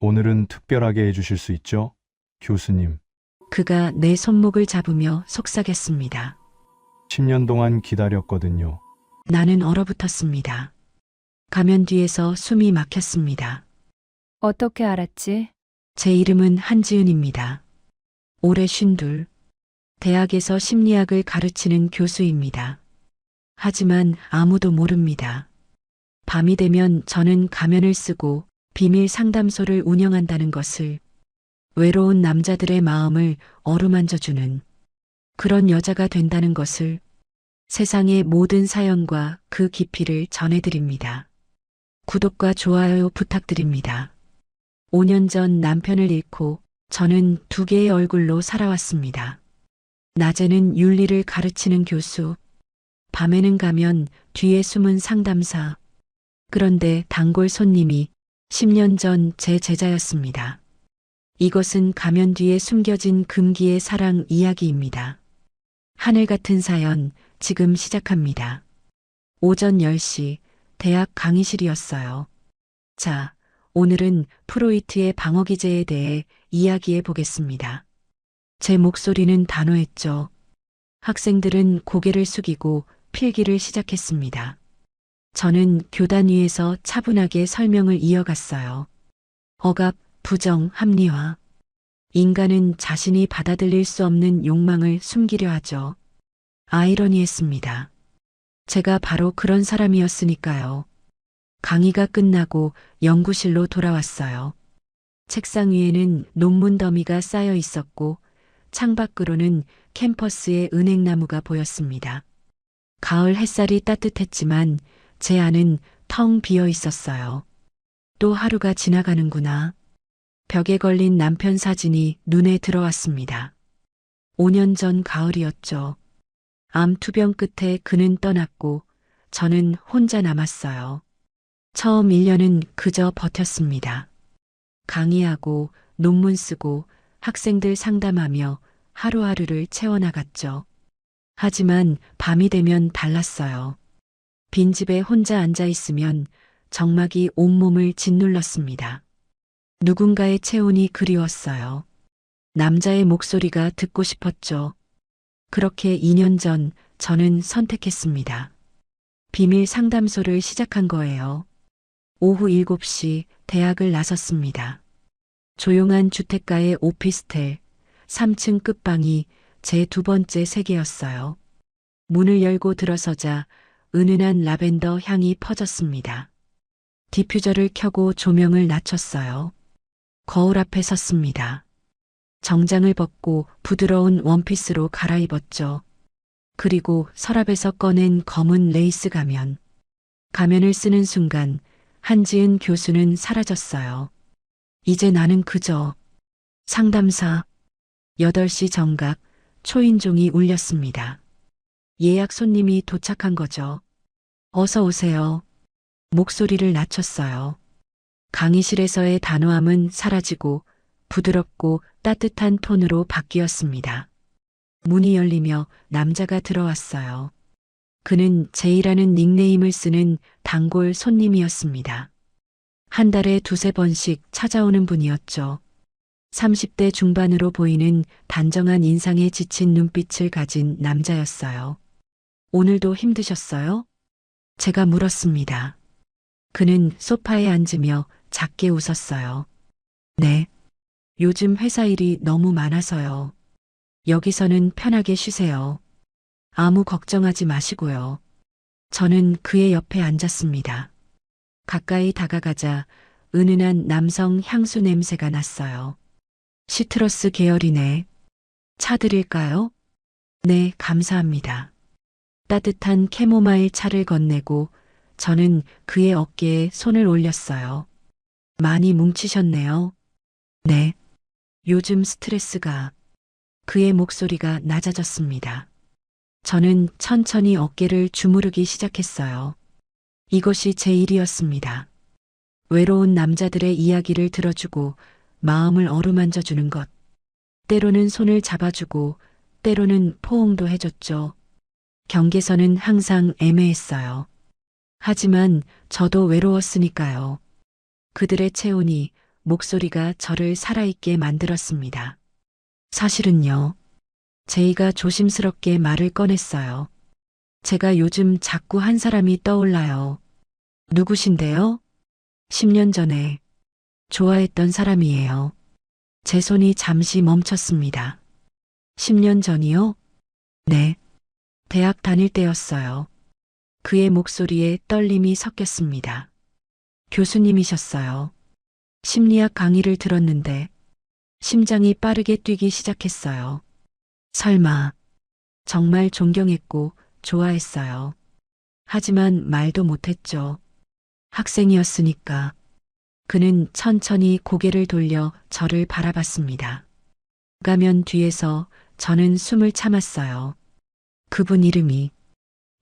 오늘은 특별하게 해주실 수 있죠? 교수님, 그가 내 손목을 잡으며 속삭였습니다. 10년 동안 기다렸거든요. 나는 얼어붙었습니다. 가면 뒤에서 숨이 막혔습니다. 어떻게 알았지? 제 이름은 한지은입니다. 올해 52. 대학에서 심리학을 가르치는 교수입니다. 하지만 아무도 모릅니다. 밤이 되면 저는 가면을 쓰고 비밀 상담소를 운영한다는 것을, 외로운 남자들의 마음을 어루만져주는 그런 여자가 된다는 것을, 세상의 모든 사연과 그 깊이를 전해드립니다. 구독과 좋아요 부탁드립니다. 5년 전 남편을 잃고 저는 두 개의 얼굴로 살아왔습니다. 낮에는 윤리를 가르치는 교수, 밤에는 가면 뒤에 숨은 상담사. 그런데 단골 손님이 10년 전 제 제자였습니다. 이것은 가면 뒤에 숨겨진 금기의 사랑 이야기입니다. 하늘 같은 사연, 지금 시작합니다. 오전 10시, 대학 강의실이었어요. 자, 오늘은 프로이트의 방어기제에 대해 이야기해 보겠습니다. 제 목소리는 단호했죠. 학생들은 고개를 숙이고 필기를 시작했습니다. 저는 교단 위에서 차분하게 설명을 이어갔어요. 억압, 부정, 합리화. 인간은 자신이 받아들일 수 없는 욕망을 숨기려 하죠. 아이러니했습니다. 제가 바로 그런 사람이었으니까요. 강의가 끝나고 연구실로 돌아왔어요. 책상 위에는 논문 더미가 쌓여 있었고 창밖으로는 캠퍼스의 은행나무가 보였습니다. 가을 햇살이 따뜻했지만 제 안은 텅 비어 있었어요. 또 하루가 지나가는구나. 벽에 걸린 남편 사진이 눈에 들어왔습니다. 5년 전 가을이었죠. 암 투병 끝에 그는 떠났고 저는 혼자 남았어요. 처음 1년은 그저 버텼습니다. 강의하고 논문 쓰고 학생들 상담하며 하루하루를 채워나갔죠. 하지만 밤이 되면 달랐어요. 빈집에 혼자 앉아 있으면 정막이 온몸을 짓눌렀습니다. 누군가의 체온이 그리웠어요. 남자의 목소리가 듣고 싶었죠. 그렇게 2년 전 저는 선택했습니다. 비밀 상담소를 시작한 거예요. 오후 7시 대학을 나섰습니다. 조용한 주택가의 오피스텔, 3층 끝방이 제 두 번째 세계였어요. 문을 열고 들어서자 은은한 라벤더 향이 퍼졌습니다. 디퓨저를 켜고 조명을 낮췄어요. 거울 앞에 섰습니다. 정장을 벗고 부드러운 원피스로 갈아입었죠. 그리고 서랍에서 꺼낸 검은 레이스 가면. 가면을 쓰는 순간 한지은 교수는 사라졌어요. 이제 나는 그저 상담사. 8시 정각 초인종이 울렸습니다. 예약 손님이 도착한 거죠. 어서 오세요. 목소리를 낮췄어요. 강의실에서의 단호함은 사라지고 부드럽고 따뜻한 톤으로 바뀌었습니다. 문이 열리며 남자가 들어왔어요. 그는 제이라는 닉네임을 쓰는 단골 손님이었습니다. 한 달에 두세 번씩 찾아오는 분이었죠. 30대 중반으로 보이는 단정한 인상에 지친 눈빛을 가진 남자였어요. 오늘도 힘드셨어요? 제가 물었습니다. 그는 소파에 앉으며 작게 웃었어요. 네. 요즘 회사 일이 너무 많아서요. 여기서는 편하게 쉬세요. 아무 걱정하지 마시고요. 저는 그의 옆에 앉았습니다. 가까이 다가가자 은은한 남성 향수 냄새가 났어요. 시트러스 계열이네. 차 드릴까요? 네, 감사합니다. 따뜻한 캐모마일 차를 건네고 저는 그의 어깨에 손을 올렸어요. 많이 뭉치셨네요. 네. 요즘 스트레스가. 그의 목소리가 낮아졌습니다. 저는 천천히 어깨를 주무르기 시작했어요. 이것이 제 일이었습니다. 외로운 남자들의 이야기를 들어주고 마음을 어루만져주는 것. 때로는 손을 잡아주고 때로는 포옹도 해줬죠. 경계선은 항상 애매했어요. 하지만 저도 외로웠으니까요. 그들의 체온이 목소리가 저를 살아있게 만들었습니다. 사실은요. 제이가 조심스럽게 말을 꺼냈어요. 제가 요즘 자꾸 한 사람이 떠올라요. 누구신데요? 10년 전에 좋아했던 사람이에요. 제 손이 잠시 멈췄습니다. 10년 전이요? 네. 대학 다닐 때였어요. 그의 목소리에 떨림이 섞였습니다. 교수님이셨어요. 심리학 강의를 들었는데 심장이 빠르게 뛰기 시작했어요. 설마, 정말 존경했고 좋아했어요. 하지만 말도 못했죠. 학생이었으니까. 그는 천천히 고개를 돌려 저를 바라봤습니다. 가면 뒤에서 저는 숨을 참았어요. 그분 이름이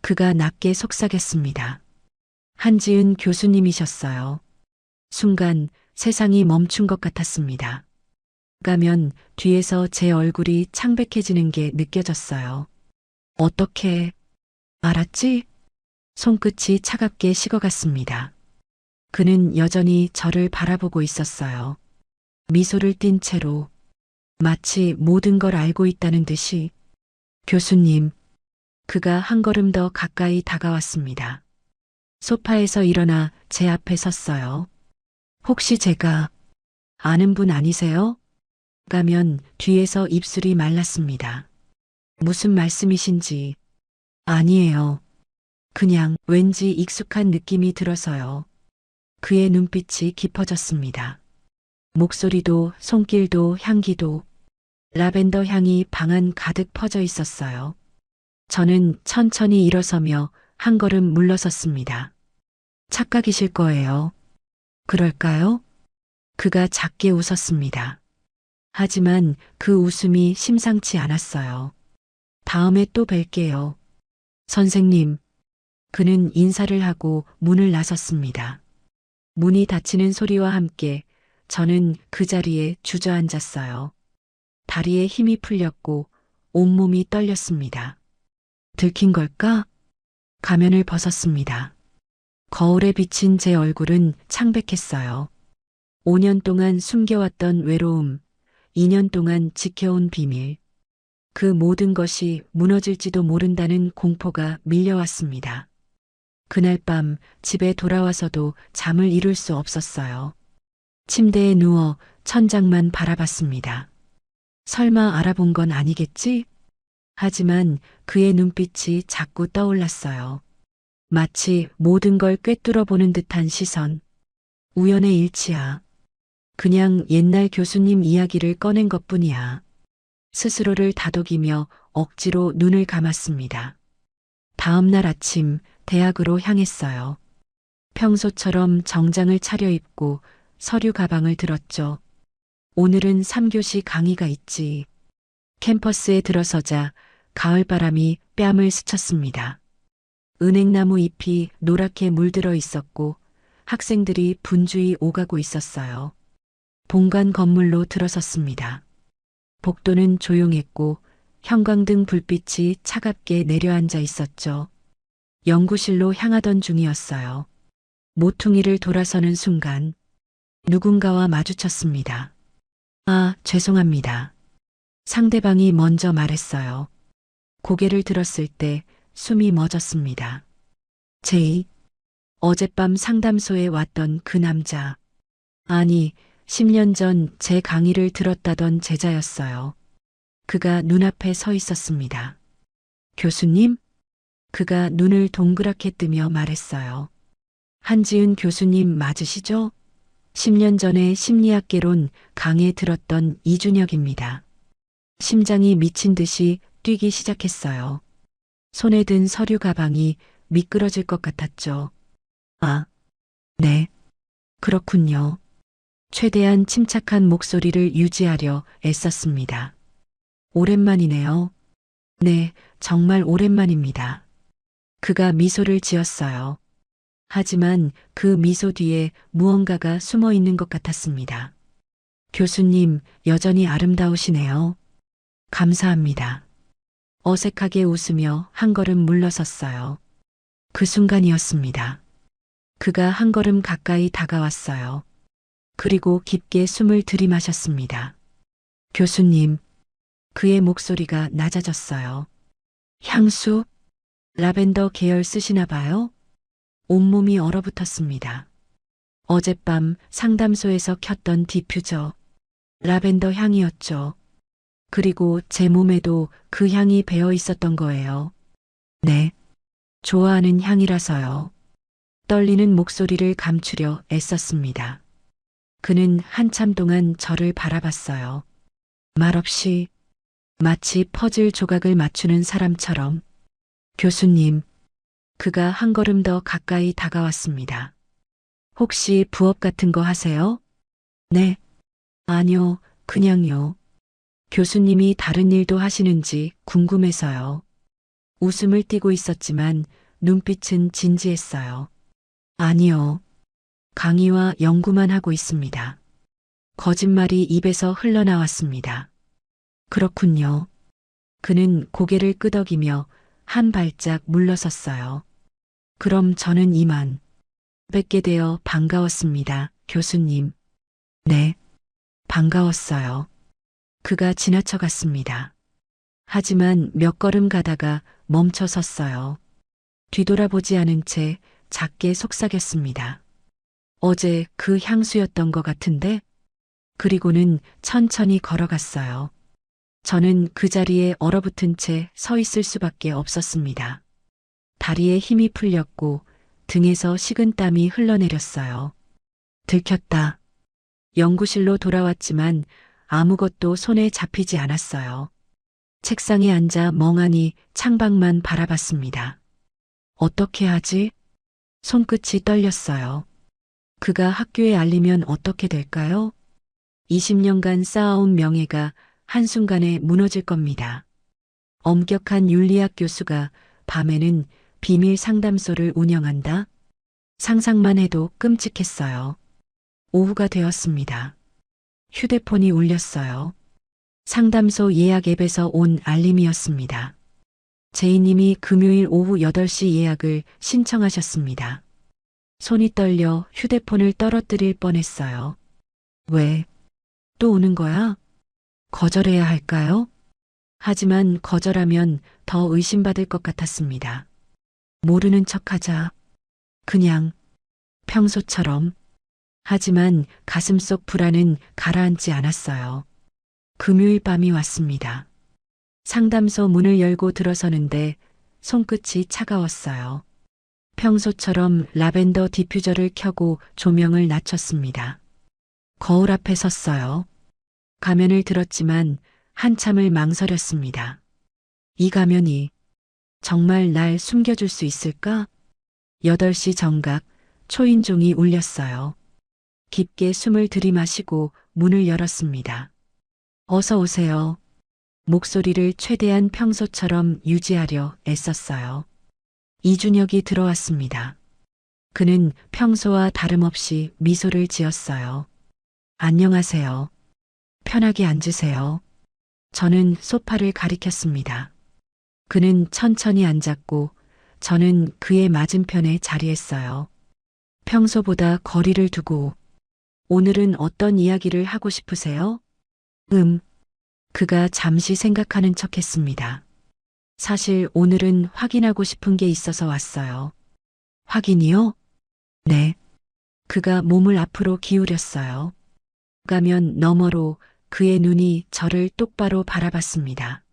그가 낮게 속삭였습니다. 한지은 교수님이셨어요. 순간 세상이 멈춘 것 같았습니다. 가면 뒤에서 제 얼굴이 창백해지는 게 느껴졌어요. 어떻게 알았지? 손끝이 차갑게 식어갔습니다. 그는 여전히 저를 바라보고 있었어요. 미소를 띤 채로 마치 모든 걸 알고 있다는 듯이. 교수님, 그가 한 걸음 더 가까이 다가왔습니다. 소파에서 일어나 제 앞에 섰어요. 혹시 제가 아는 분 아니세요? 가면 뒤에서 입술이 말랐습니다. 무슨 말씀이신지. 아니에요. 그냥 왠지 익숙한 느낌이 들어서요. 그의 눈빛이 깊어졌습니다. 목소리도 손길도 향기도 라벤더 향이 방 안 가득 퍼져 있었어요. 저는 천천히 일어서며 한 걸음 물러섰습니다. 착각이실 거예요. 그럴까요? 그가 작게 웃었습니다. 하지만 그 웃음이 심상치 않았어요. 다음에 또 뵐게요. 선생님. 그는 인사를 하고 문을 나섰습니다. 문이 닫히는 소리와 함께 저는 그 자리에 주저앉았어요. 다리에 힘이 풀렸고 온몸이 떨렸습니다. 들킨 걸까? 가면을 벗었습니다. 거울에 비친 제 얼굴은 창백했어요. 5년 동안 숨겨왔던 외로움, 2년 동안 지켜온 비밀, 그 모든 것이 무너질지도 모른다는 공포가 밀려왔습니다. 그날 밤 집에 돌아와서도 잠을 이룰 수 없었어요. 침대에 누워 천장만 바라봤습니다. 설마 알아본 건 아니겠지? 하지만 그의 눈빛이 자꾸 떠올랐어요. 마치 모든 걸 꿰뚫어 보는 듯한 시선. 우연의 일치야. 그냥 옛날 교수님 이야기를 꺼낸 것뿐이야. 스스로를 다독이며 억지로 눈을 감았습니다. 다음 날 아침 대학으로 향했어요. 평소처럼 정장을 차려입고 서류 가방을 들었죠. 오늘은 3교시 강의가 있지. 캠퍼스에 들어서자 가을바람이 뺨을 스쳤습니다. 은행나무 잎이 노랗게 물들어 있었고 학생들이 분주히 오가고 있었어요. 본관 건물로 들어섰습니다. 복도는 조용했고 형광등 불빛이 차갑게 내려앉아 있었죠. 연구실로 향하던 중이었어요. 모퉁이를 돌아서는 순간 누군가와 마주쳤습니다. 아, 죄송합니다. 상대방이 먼저 말했어요. 고개를 들었을 때 숨이 멎었습니다. 제이, 어젯밤 상담소에 왔던 그 남자. 아니, 10년 전 제 강의를 들었다던 제자였어요. 그가 눈앞에 서 있었습니다. 교수님? 그가 눈을 동그랗게 뜨며 말했어요. 한지은 교수님 맞으시죠? 10년 전에 심리학개론 강에 들었던 이준혁입니다. 심장이 미친 듯이 뛰기 시작했어요. 손에 든 서류 가방이 미끄러질 것 같았죠. 아, 네. 그렇군요. 최대한 침착한 목소리를 유지하려 애썼습니다. 오랜만이네요. 네, 정말 오랜만입니다. 그가 미소를 지었어요. 하지만 그 미소 뒤에 무언가가 숨어 있는 것 같았습니다. 교수님, 여전히 아름다우시네요. 감사합니다. 어색하게 웃으며 한 걸음 물러섰어요. 그 순간이었습니다. 그가 한 걸음 가까이 다가왔어요. 그리고 깊게 숨을 들이마셨습니다. 교수님, 그의 목소리가 낮아졌어요. 향수? 라벤더 계열 쓰시나 봐요? 온몸이 얼어붙었습니다. 어젯밤 상담소에서 켰던 디퓨저. 라벤더 향이었죠. 그리고 제 몸에도 그 향이 배어 있었던 거예요. 네. 좋아하는 향이라서요. 떨리는 목소리를 감추려 애썼습니다. 그는 한참 동안 저를 바라봤어요. 말없이 마치 퍼즐 조각을 맞추는 사람처럼. 교수님, 그가 한 걸음 더 가까이 다가왔습니다. 혹시 부업 같은 거 하세요? 네. 아니요, 그냥요. 교수님이 다른 일도 하시는지 궁금해서요. 웃음을 띠고 있었지만 눈빛은 진지했어요. 아니요. 강의와 연구만 하고 있습니다. 거짓말이 입에서 흘러나왔습니다. 그렇군요. 그는 고개를 끄덕이며 한 발짝 물러섰어요. 그럼 저는 이만 뵙게 되어 반가웠습니다, 교수님. 네, 반가웠어요. 그가 지나쳐 갔습니다. 하지만 몇 걸음 가다가 멈춰 섰어요. 뒤돌아보지 않은 채 작게 속삭였습니다. 어제 그 향수였던 것 같은데? 그리고는 천천히 걸어갔어요. 저는 그 자리에 얼어붙은 채 서 있을 수밖에 없었습니다. 다리에 힘이 풀렸고 등에서 식은땀이 흘러내렸어요. 들켰다. 연구실로 돌아왔지만 아무것도 손에 잡히지 않았어요. 책상에 앉아 멍하니 창밖만 바라봤습니다. 어떻게 하지? 손끝이 떨렸어요. 그가 학교에 알리면 어떻게 될까요? 20년간 쌓아온 명예가 한순간에 무너질 겁니다. 엄격한 윤리학 교수가 밤에는 비밀 상담소를 운영한다? 상상만 해도 끔찍했어요. 오후가 되었습니다. 휴대폰이 울렸어요. 상담소 예약 앱에서 온 알림이었습니다. 제이님이 금요일 오후 8시 예약을 신청하셨습니다. 손이 떨려 휴대폰을 떨어뜨릴 뻔했어요. 왜? 또 오는 거야? 거절해야 할까요? 하지만 거절하면 더 의심받을 것 같았습니다. 모르는 척하자. 그냥 평소처럼. 하지만 가슴속 불안은 가라앉지 않았어요. 금요일 밤이 왔습니다. 상담소 문을 열고 들어서는데 손끝이 차가웠어요. 평소처럼 라벤더 디퓨저를 켜고 조명을 낮췄습니다. 거울 앞에 섰어요. 가면을 들었지만 한참을 망설였습니다. 이 가면이 정말 날 숨겨줄 수 있을까? 8시 정각 초인종이 울렸어요. 깊게 숨을 들이마시고 문을 열었습니다. 어서 오세요. 목소리를 최대한 평소처럼 유지하려 애썼어요. 이준혁이 들어왔습니다. 그는 평소와 다름없이 미소를 지었어요. 안녕하세요. 편하게 앉으세요. 저는 소파를 가리켰습니다. 그는 천천히 앉았고 저는 그의 맞은편에 자리했어요. 평소보다 거리를 두고 오늘은 어떤 이야기를 하고 싶으세요? 그가 잠시 생각하는 척 했습니다. 사실 오늘은 확인하고 싶은 게 있어서 왔어요. 확인이요? 네. 그가 몸을 앞으로 기울였어요. 가면 너머로 그의 눈이 저를 똑바로 바라봤습니다.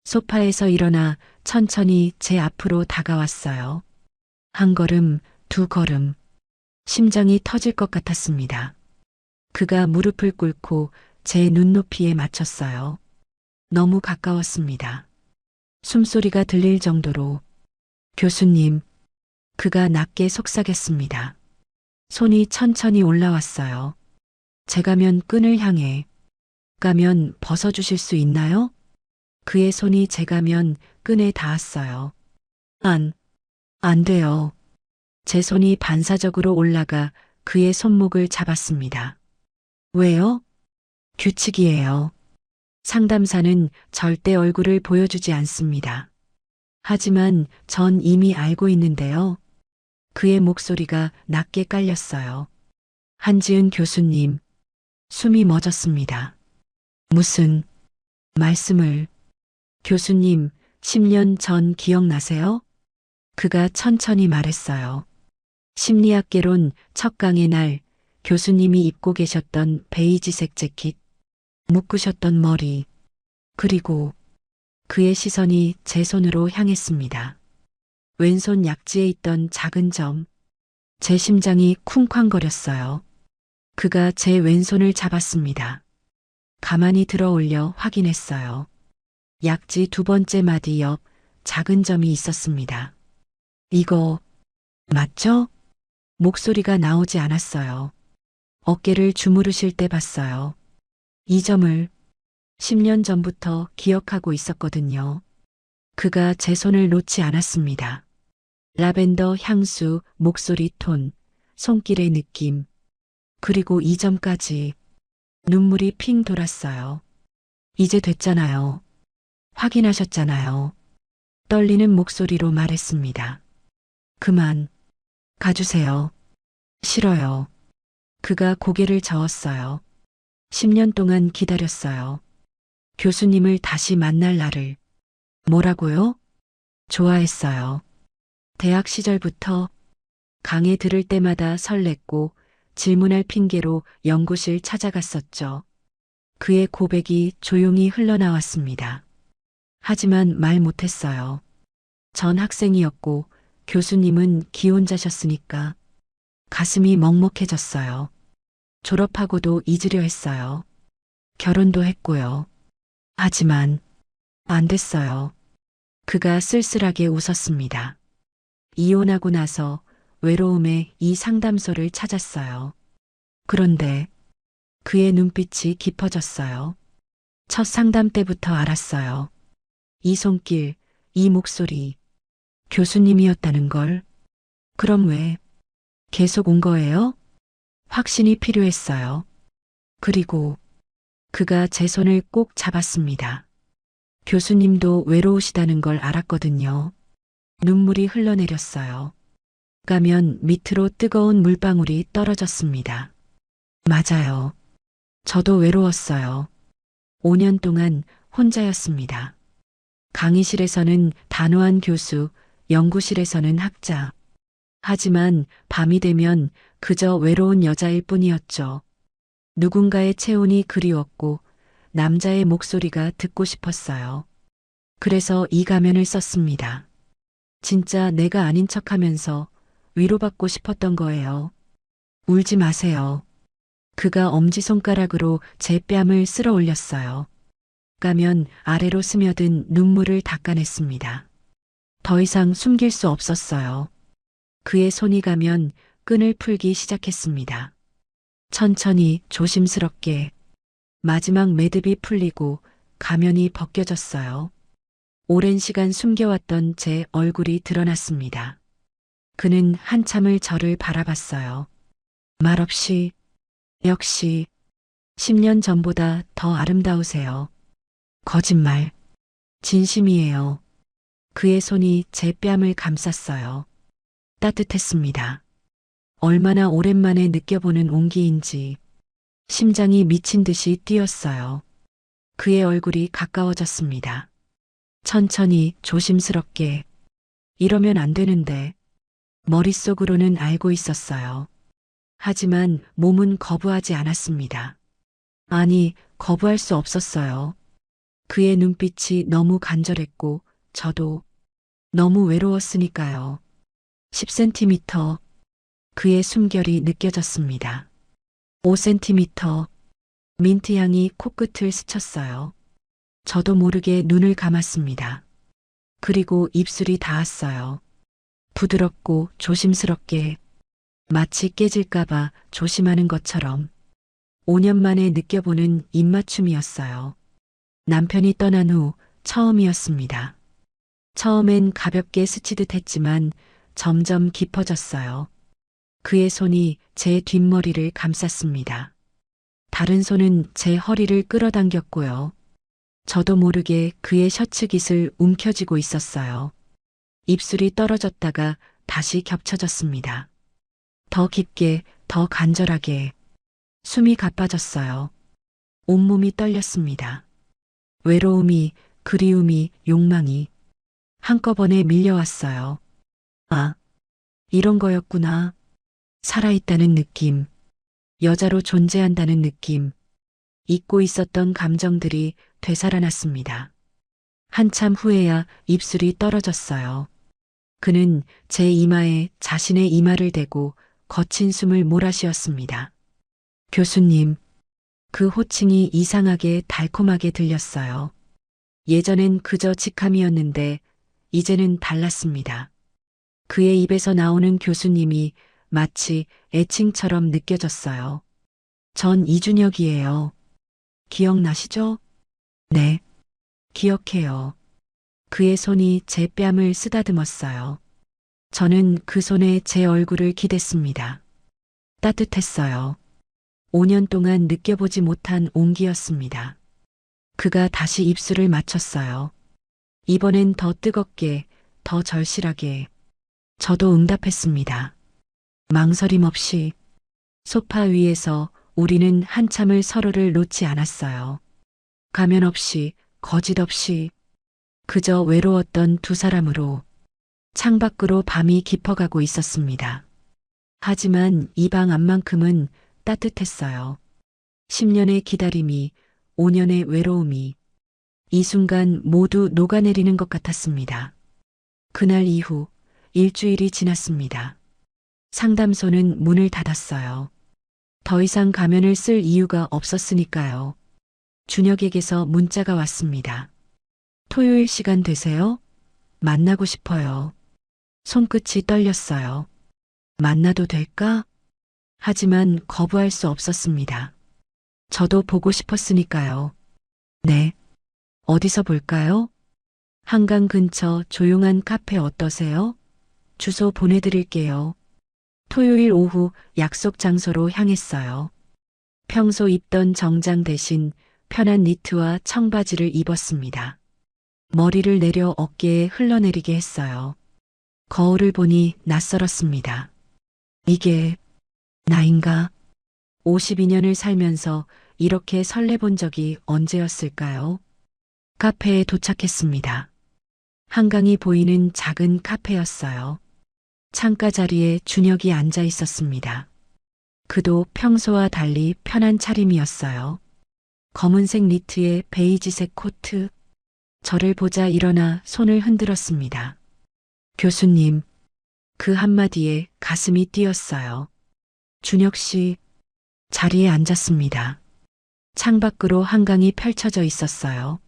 소파에서 일어나 천천히 제 앞으로 다가왔어요. 한 걸음, 두 걸음. 심장이 터질 것 같았습니다. 그가 무릎을 꿇고 제 눈높이에 맞췄어요. 너무 가까웠습니다. 숨소리가 들릴 정도로. 교수님, 그가 낮게 속삭였습니다. 손이 천천히 올라왔어요. 제 가면 끈을 향해. 가면 벗어주실 수 있나요? 그의 손이 제 가면 끈에 닿았어요. 안 돼요. 제 손이 반사적으로 올라가 그의 손목을 잡았습니다. 왜요? 규칙이에요. 상담사는 절대 얼굴을 보여주지 않습니다. 하지만 전 이미 알고 있는데요. 그의 목소리가 낮게 깔렸어요. 한지은 교수님, 숨이 멎었습니다. 무슨 말씀을? 교수님, 10년 전 기억나세요? 그가 천천히 말했어요. 심리학개론 첫 강의 날 교수님이 입고 계셨던 베이지색 재킷, 묶으셨던 머리, 그리고 그의 시선이 제 손으로 향했습니다. 왼손 약지에 있던 작은 점, 제 심장이 쿵쾅거렸어요. 그가 제 왼손을 잡았습니다. 가만히 들어 올려 확인했어요. 약지 두 번째 마디 옆 작은 점이 있었습니다. 이거 맞죠? 목소리가 나오지 않았어요. 어깨를 주무르실 때 봤어요. 이 점을 10년 전부터 기억하고 있었거든요. 그가 제 손을 놓지 않았습니다. 라벤더 향수, 목소리 톤, 손길의 느낌, 그리고 이 점까지 눈물이 핑 돌았어요. 이제 됐잖아요. 확인하셨잖아요. 떨리는 목소리로 말했습니다. 그만 가주세요. 싫어요. 그가 고개를 저었어요. 10년 동안 기다렸어요. 교수님을 다시 만날 날을. 뭐라고요? 좋아했어요. 대학 시절부터 강의 들을 때마다 설렜고 질문할 핑계로 연구실 찾아갔었죠. 그의 고백이 조용히 흘러나왔습니다. 하지만 말 못했어요. 전 학생이었고 교수님은 기혼자셨으니까 가슴이 먹먹해졌어요. 졸업하고도 잊으려 했어요. 결혼도 했고요. 하지만 안 됐어요. 그가 쓸쓸하게 웃었습니다. 이혼하고 나서 외로움에 이 상담소를 찾았어요. 그런데 그의 눈빛이 깊어졌어요. 첫 상담 때부터 알았어요. 이 손길, 이 목소리, 교수님이었다는 걸. 그럼 왜 계속 온 거예요? 확신이 필요했어요. 그리고 그가 제 손을 꼭 잡았습니다. 교수님도 외로우시다는 걸 알았거든요. 눈물이 흘러내렸어요. 가면 밑으로 뜨거운 물방울이 떨어졌습니다. 맞아요. 저도 외로웠어요. 5년 동안 혼자였습니다. 강의실에서는 단호한 교수, 연구실에서는 학자. 하지만 밤이 되면 그저 외로운 여자일 뿐이었죠. 누군가의 체온이 그리웠고 남자의 목소리가 듣고 싶었어요. 그래서 이 가면을 썼습니다. 진짜 내가 아닌 척하면서 위로받고 싶었던 거예요. 울지 마세요. 그가 엄지손가락으로 제 뺨을 쓸어 올렸어요. 가면 아래로 스며든 눈물을 닦아냈습니다. 더 이상 숨길 수 없었어요. 그의 손이 가면 끈을 풀기 시작했습니다. 천천히 조심스럽게 마지막 매듭이 풀리고 가면이 벗겨졌어요. 오랜 시간 숨겨왔던 제 얼굴이 드러났습니다. 그는 한참을 저를 바라봤어요. 말없이, 역시 10년 전보다 더 아름다우세요. 거짓말, 진심이에요. 그의 손이 제 뺨을 감쌌어요. 따뜻했습니다. 얼마나 오랜만에 느껴보는 온기인지 심장이 미친 듯이 뛰었어요. 그의 얼굴이 가까워졌습니다. 천천히 조심스럽게. 이러면 안 되는데 머릿속으로는 알고 있었어요. 하지만 몸은 거부하지 않았습니다. 아니, 거부할 수 없었어요. 그의 눈빛이 너무 간절했고 저도 너무 외로웠으니까요. 10cm. 그의 숨결이 느껴졌습니다. 5cm. 민트향이 코끝을 스쳤어요. 저도 모르게 눈을 감았습니다. 그리고 입술이 닿았어요. 부드럽고 조심스럽게, 마치 깨질까봐 조심하는 것처럼. 5년 만에 느껴보는 입맞춤이었어요. 남편이 떠난 후 처음이었습니다. 처음엔 가볍게 스치듯 했지만 점점 깊어졌어요. 그의 손이 제 뒷머리를 감쌌습니다. 다른 손은 제 허리를 끌어당겼고요. 저도 모르게 그의 셔츠 깃을 움켜쥐고 있었어요. 입술이 떨어졌다가 다시 겹쳐졌습니다. 더 깊게, 더 간절하게. 숨이 가빠졌어요. 온몸이 떨렸습니다. 외로움이, 그리움이, 욕망이 한꺼번에 밀려왔어요. 아, 이런 거였구나. 살아있다는 느낌, 여자로 존재한다는 느낌, 잊고 있었던 감정들이 되살아났습니다. 한참 후에야 입술이 떨어졌어요. 그는 제 이마에 자신의 이마를 대고 거친 숨을 몰아쉬었습니다. 교수님, 그 호칭이 이상하게 달콤하게 들렸어요. 예전엔 그저 직함이었는데 이제는 달랐습니다. 그의 입에서 나오는 교수님이 마치 애칭처럼 느껴졌어요. 전 이준혁이에요. 기억나시죠? 네, 기억해요. 그의 손이 제 뺨을 쓰다듬었어요. 저는 그 손에 제 얼굴을 기댔습니다. 따뜻했어요. 5년 동안 느껴보지 못한 온기였습니다. 그가 다시 입술을 맞췄어요. 이번엔 더 뜨겁게, 더 절실하게. 저도 응답했습니다. 망설임 없이. 소파 위에서 우리는 한참을 서로를 놓지 않았어요. 가면 없이, 거짓 없이. 그저 외로웠던 두 사람으로 창밖으로 밤이 깊어가고 있었습니다. 하지만 이 방 안만큼은 따뜻했어요. 10년의 기다림이, 5년의 외로움이 이 순간 모두 녹아내리는 것 같았습니다. 그날 이후 일주일이 지났습니다. 상담소는 문을 닫았어요. 더 이상 가면을 쓸 이유가 없었으니까요. 준혁에게서 문자가 왔습니다. 토요일 시간 되세요? 만나고 싶어요. 손끝이 떨렸어요. 만나도 될까? 하지만 거부할 수 없었습니다. 저도 보고 싶었으니까요. 네. 어디서 볼까요? 한강 근처 조용한 카페 어떠세요? 주소 보내드릴게요. 토요일 오후 약속 장소로 향했어요. 평소 입던 정장 대신 편한 니트와 청바지를 입었습니다. 머리를 내려 어깨에 흘러내리게 했어요. 거울을 보니 낯설었습니다. 이게 나인가? 52년을 살면서 이렇게 설레본 적이 언제였을까요? 카페에 도착했습니다. 한강이 보이는 작은 카페였어요. 창가 자리에 준혁이 앉아 있었습니다. 그도 평소와 달리 편한 차림이었어요. 검은색 니트에 베이지색 코트. 저를 보자 일어나 손을 흔들었습니다. 교수님, 그 한마디에 가슴이 뛰었어요. 준혁 씨, 자리에 앉았습니다. 창밖으로 한강이 펼쳐져 있었어요.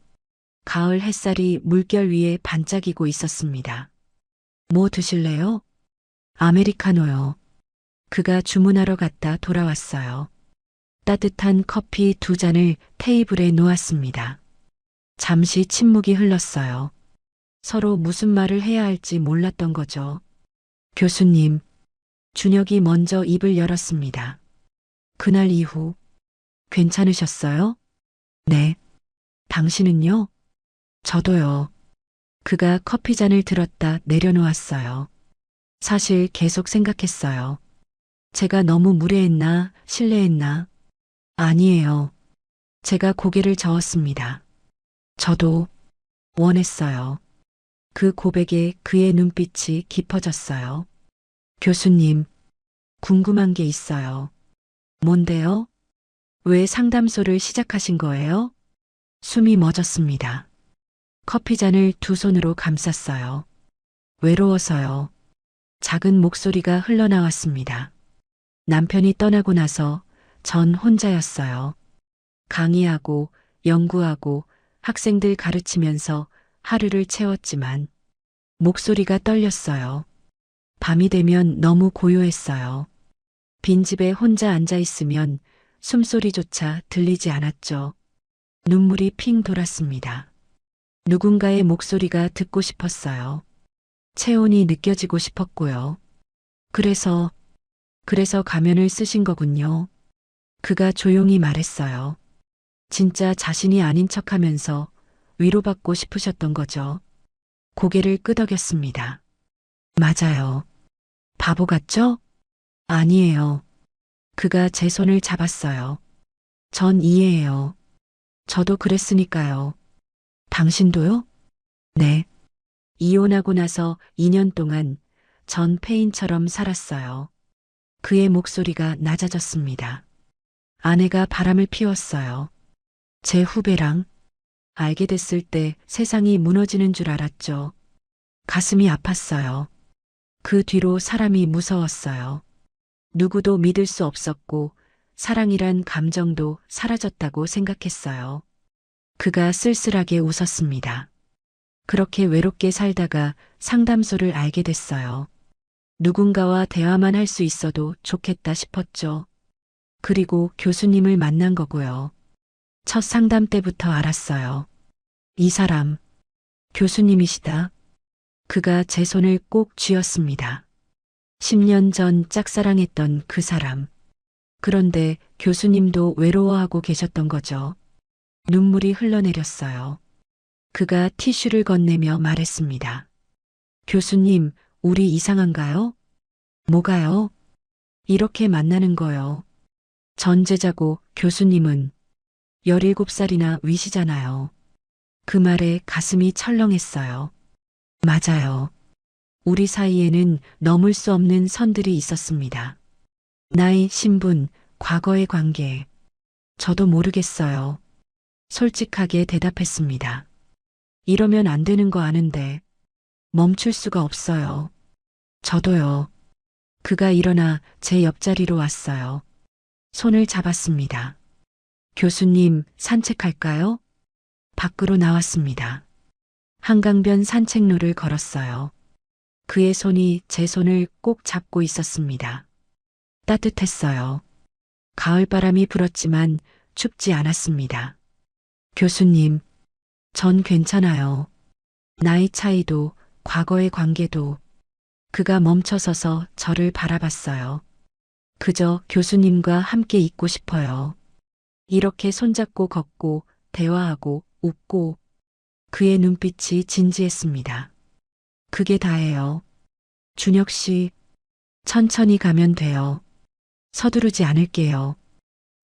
가을 햇살이 물결 위에 반짝이고 있었습니다. 뭐 드실래요? 아메리카노요. 그가 주문하러 갔다 돌아왔어요. 따뜻한 커피 2잔을 테이블에 놓았습니다. 잠시 침묵이 흘렀어요. 서로 무슨 말을 해야 할지 몰랐던 거죠. 교수님, 준혁이 먼저 입을 열었습니다. 그날 이후 괜찮으셨어요? 네. 당신은요? 저도요. 그가 커피잔을 들었다 내려놓았어요. 사실 계속 생각했어요. 제가 너무 무례했나, 실례했나? 아니에요. 제가 고개를 저었습니다. 저도 원했어요. 그 고백에 그의 눈빛이 깊어졌어요. 교수님, 궁금한 게 있어요. 뭔데요? 왜 상담소를 시작하신 거예요? 숨이 멎었습니다. 커피잔을 두 손으로 감쌌어요. 외로워서요. 작은 목소리가 흘러나왔습니다. 남편이 떠나고 나서 전 혼자였어요. 강의하고 연구하고 학생들 가르치면서 하루를 채웠지만 목소리가 떨렸어요. 밤이 되면 너무 고요했어요. 빈집에 혼자 앉아 있으면 숨소리조차 들리지 않았죠. 눈물이 핑 돌았습니다. 누군가의 목소리가 듣고 싶었어요. 체온이 느껴지고 싶었고요. 그래서 가면을 쓰신 거군요. 그가 조용히 말했어요. 진짜 자신이 아닌 척하면서 위로받고 싶으셨던 거죠. 고개를 끄덕였습니다. 맞아요. 바보 같죠? 아니에요. 그가 제 손을 잡았어요. 전 이해해요. 저도 그랬으니까요. 당신도요? 네. 이혼하고 나서 2년 동안 전 폐인처럼 살았어요. 그의 목소리가 낮아졌습니다. 아내가 바람을 피웠어요. 제 후배랑 알게 됐을 때 세상이 무너지는 줄 알았죠. 가슴이 아팠어요. 그 뒤로 사람이 무서웠어요. 누구도 믿을 수 없었고 사랑이란 감정도 사라졌다고 생각했어요. 그가 쓸쓸하게 웃었습니다. 그렇게 외롭게 살다가 상담소를 알게 됐어요. 누군가와 대화만 할 수 있어도 좋겠다 싶었죠. 그리고 교수님을 만난 거고요. 첫 상담 때부터 알았어요. 이 사람, 교수님이시다. 그가 제 손을 꼭 쥐었습니다. 10년 전 짝사랑했던 그 사람. 그런데 교수님도 외로워하고 계셨던 거죠. 눈물이 흘러내렸어요. 그가 티슈를 건네며 말했습니다. 교수님, 우리 이상한가요? 뭐가요? 이렇게 만나는 거요. 전제자고 교수님은 17살이나 위시잖아요. 그 말에 가슴이 철렁했어요. 맞아요. 우리 사이에는 넘을 수 없는 선들이 있었습니다. 나이, 신분, 과거의 관계. 저도 모르겠어요. 솔직하게 대답했습니다. 이러면 안 되는 거 아는데 멈출 수가 없어요. 저도요. 그가 일어나 제 옆자리로 왔어요. 손을 잡았습니다. 교수님, 산책할까요? 밖으로 나왔습니다. 한강변 산책로를 걸었어요. 그의 손이 제 손을 꼭 잡고 있었습니다. 따뜻했어요. 가을바람이 불었지만 춥지 않았습니다. 교수님, 전 괜찮아요. 나이 차이도, 과거의 관계도. 그가 멈춰서서 저를 바라봤어요. 그저 교수님과 함께 있고 싶어요. 이렇게 손잡고 걷고, 대화하고, 웃고. 그의 눈빛이 진지했습니다. 그게 다예요. 준혁 씨, 천천히 가면 돼요. 서두르지 않을게요.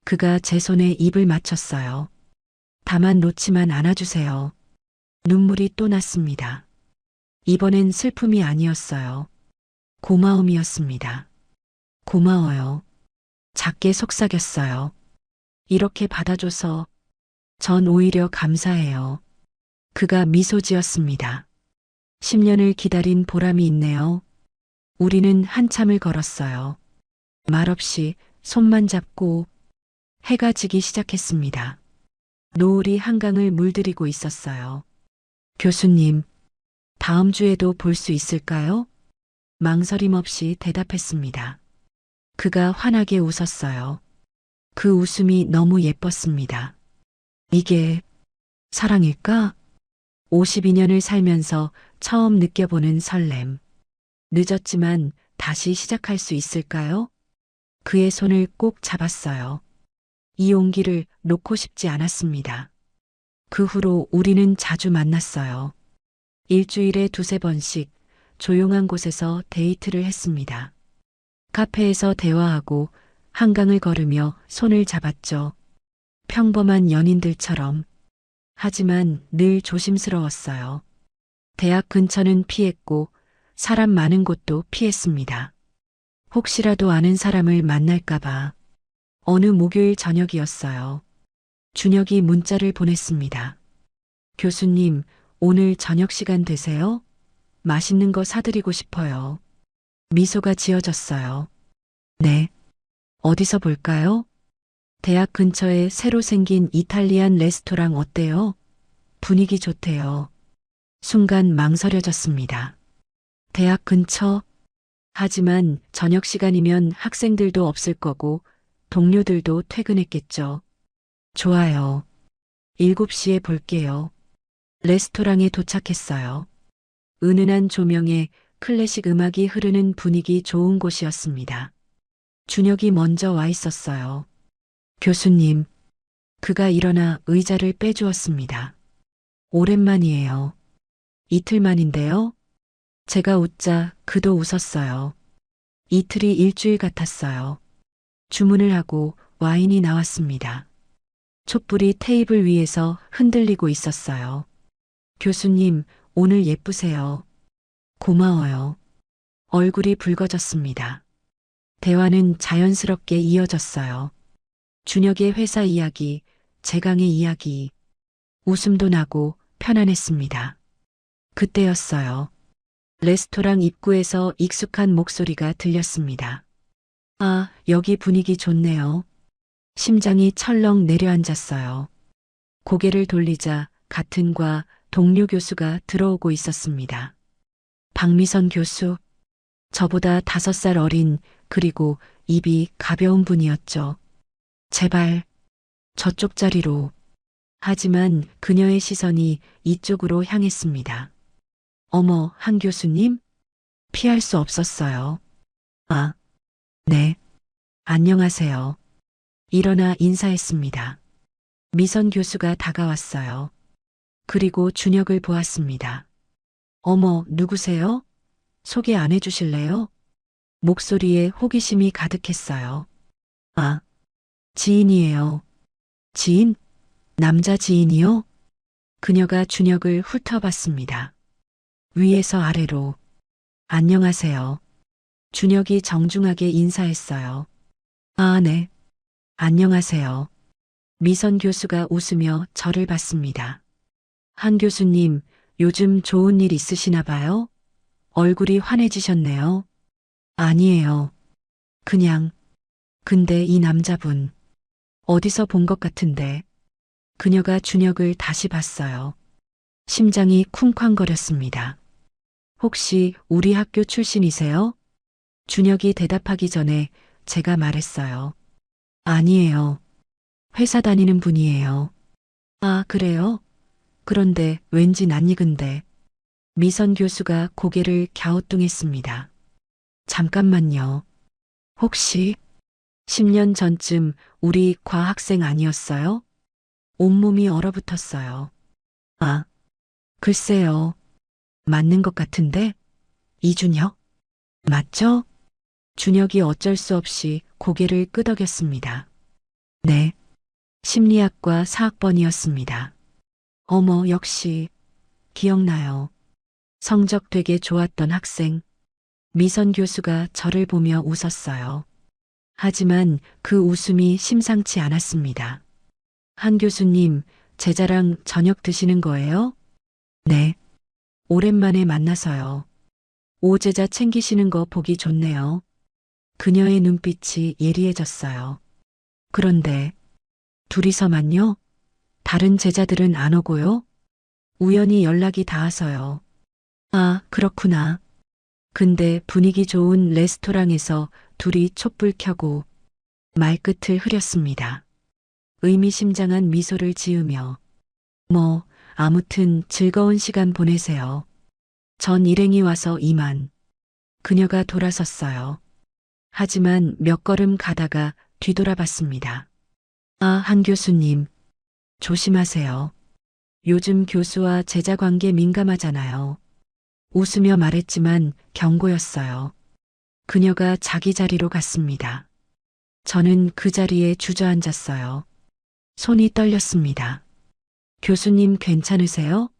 그가 제 손에 입을 맞췄어요. 다만 놓지만 않아주세요. 눈물이 또 났습니다. 이번엔 슬픔이 아니었어요. 고마움이었습니다. 고마워요. 작게 속삭였어요. 이렇게 받아줘서 전 오히려 감사해요. 그가 미소 지었습니다. 10년을 기다린 보람이 있네요. 우리는 한참을 걸었어요. 말없이 손만 잡고 해가 지기 시작했습니다. 노을이 한강을 물들이고 있었어요. 교수님, 다음 주에도 볼 수 있을까요? 망설임 없이 대답했습니다. 그가 환하게 웃었어요. 그 웃음이 너무 예뻤습니다. 이게 사랑일까? 52년을 살면서 처음 느껴보는 설렘. 늦었지만 다시 시작할 수 있을까요? 그의 손을 꼭 잡았어요. 이 용기를 놓고 싶지 않았습니다. 그 후로 우리는 자주 만났어요. 일주일에 2~3번씩 조용한 곳에서 데이트를 했습니다. 카페에서 대화하고 한강을 걸으며 손을 잡았죠. 평범한 연인들처럼. 하지만 늘 조심스러웠어요. 대학 근처는 피했고 사람 많은 곳도 피했습니다. 혹시라도 아는 사람을 만날까봐. 어느 목요일 저녁이었어요. 준혁이 문자를 보냈습니다. 교수님, 오늘 저녁 시간 되세요? 맛있는 거 사드리고 싶어요. 미소가 지어졌어요. 네. 어디서 볼까요? 대학 근처에 새로 생긴 이탈리안 레스토랑 어때요? 분위기 좋대요. 순간 망설여졌습니다. 대학 근처? 하지만 저녁 시간이면 학생들도 없을 거고 동료들도 퇴근했겠죠. 좋아요. 7시에 볼게요. 레스토랑에 도착했어요. 은은한 조명에 클래식 음악이 흐르는 분위기 좋은 곳이었습니다. 준혁이 먼저 와 있었어요. 교수님, 그가 일어나 의자를 빼주었습니다. 오랜만이에요. 이틀 만인데요. 제가 웃자 그도 웃었어요. 이틀이 일주일 같았어요. 주문을 하고 와인이 나왔습니다. 촛불이 테이블 위에서 흔들리고 있었어요. 교수님, 오늘 예쁘세요. 고마워요. 얼굴이 붉어졌습니다. 대화는 자연스럽게 이어졌어요. 준혁의 회사 이야기, 재강의 이야기. 웃음도 나고 편안했습니다. 그때였어요. 레스토랑 입구에서 익숙한 목소리가 들렸습니다. 아, 여기 분위기 좋네요. 심장이 철렁 내려앉았어요. 고개를 돌리자 같은 과 동료 교수가 들어오고 있었습니다. 박미선 교수, 저보다 5살 어린 그리고 입이 가벼운 분이었죠. 제발 저쪽 자리로. 하지만 그녀의 시선이 이쪽으로 향했습니다. 어머, 한 교수님? 피할 수 없었어요. 아, 네. 안녕하세요. 일어나 인사했습니다. 미선 교수가 다가왔어요. 그리고 준혁을 보았습니다. 어머, 누구세요? 소개 안 해주실래요? 목소리에 호기심이 가득했어요. 아, 지인이에요. 지인? 남자 지인이요? 그녀가 준혁을 훑어봤습니다. 위에서 아래로. 안녕하세요. 준혁이 정중하게 인사했어요. 아, 네. 안녕하세요. 미선 교수가 웃으며 저를 봤습니다. 한 교수님, 요즘 좋은 일 있으시나 봐요? 얼굴이 환해지셨네요. 아니에요. 그냥, 근데 이 남자분, 어디서 본 것 같은데. 그녀가 준혁을 다시 봤어요. 심장이 쿵쾅거렸습니다. 혹시 우리 학교 출신이세요? 준혁이 대답하기 전에 제가 말했어요. 아니에요. 회사 다니는 분이에요. 아, 그래요? 그런데 왠지 낯익은데. 미선 교수가 고개를 갸우뚱했습니다. 잠깐만요. 혹시 10년 전쯤 우리 과학생 아니었어요? 온몸이 얼어붙었어요. 아, 글쎄요. 맞는 것 같은데? 이준혁? 맞죠? 준혁이 어쩔 수 없이 고개를 끄덕였습니다. 네. 심리학과 4학번이었습니다. 어머, 역시. 기억나요. 성적 되게 좋았던 학생. 미선 교수가 저를 보며 웃었어요. 하지만 그 웃음이 심상치 않았습니다. 한 교수님, 제자랑 저녁 드시는 거예요? 네. 오랜만에 만나서요. 오제자 챙기시는 거 보기 좋네요. 그녀의 눈빛이 예리해졌어요. 그런데 둘이서만요? 다른 제자들은 안 오고요? 우연히 연락이 닿아서요. 아, 그렇구나. 근데 분위기 좋은 레스토랑에서 둘이 촛불 켜고 말끝을 흐렸습니다. 의미심장한 미소를 지으며 뭐 아무튼 즐거운 시간 보내세요. 전 일행이 와서 이만. 그녀가 돌아섰어요. 하지만 몇 걸음 가다가 뒤돌아봤습니다. 아, 한 교수님. 조심하세요. 요즘 교수와 제자 관계 민감하잖아요. 웃으며 말했지만 경고였어요. 그녀가 자기 자리로 갔습니다. 저는 그 자리에 주저앉았어요. 손이 떨렸습니다. 교수님 괜찮으세요?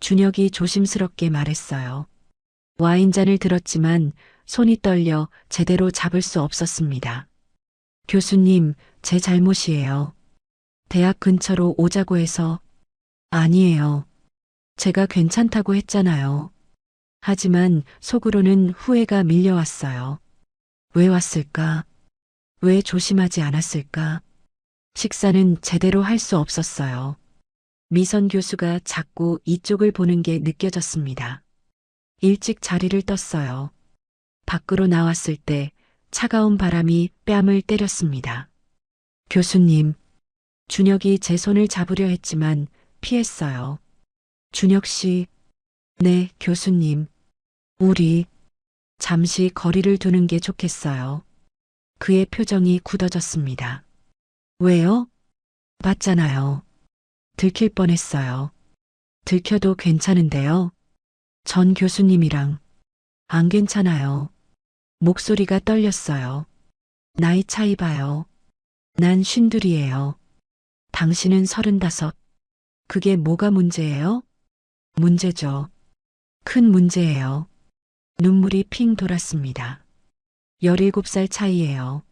준혁이 조심스럽게 말했어요. 와인잔을 들었지만 손이 떨려 제대로 잡을 수 없었습니다. 교수님, 제 잘못이에요. 대학 근처로 오자고 해서. 아니에요. 제가 괜찮다고 했잖아요. 하지만 속으로는 후회가 밀려왔어요. 왜 왔을까? 왜 조심하지 않았을까? 식사는 제대로 할 수 없었어요. 미선 교수가 자꾸 이쪽을 보는 게 느껴졌습니다. 일찍 자리를 떴어요. 밖으로 나왔을 때 차가운 바람이 뺨을 때렸습니다. 교수님, 준혁이 제 손을 잡으려 했지만 피했어요. 준혁 씨, 네, 교수님. 우리 잠시 거리를 두는 게 좋겠어요. 그의 표정이 굳어졌습니다. 왜요? 봤잖아요. 들킬 뻔했어요. 들켜도 괜찮은데요. 전 교수님이랑. 안 괜찮아요. 목소리가 떨렸어요. 나이 차이 봐요. 난 52예요. 당신은 35. 그게 뭐가 문제예요? 문제죠. 큰 문제예요. 눈물이 핑 돌았습니다. 17살 차이예요.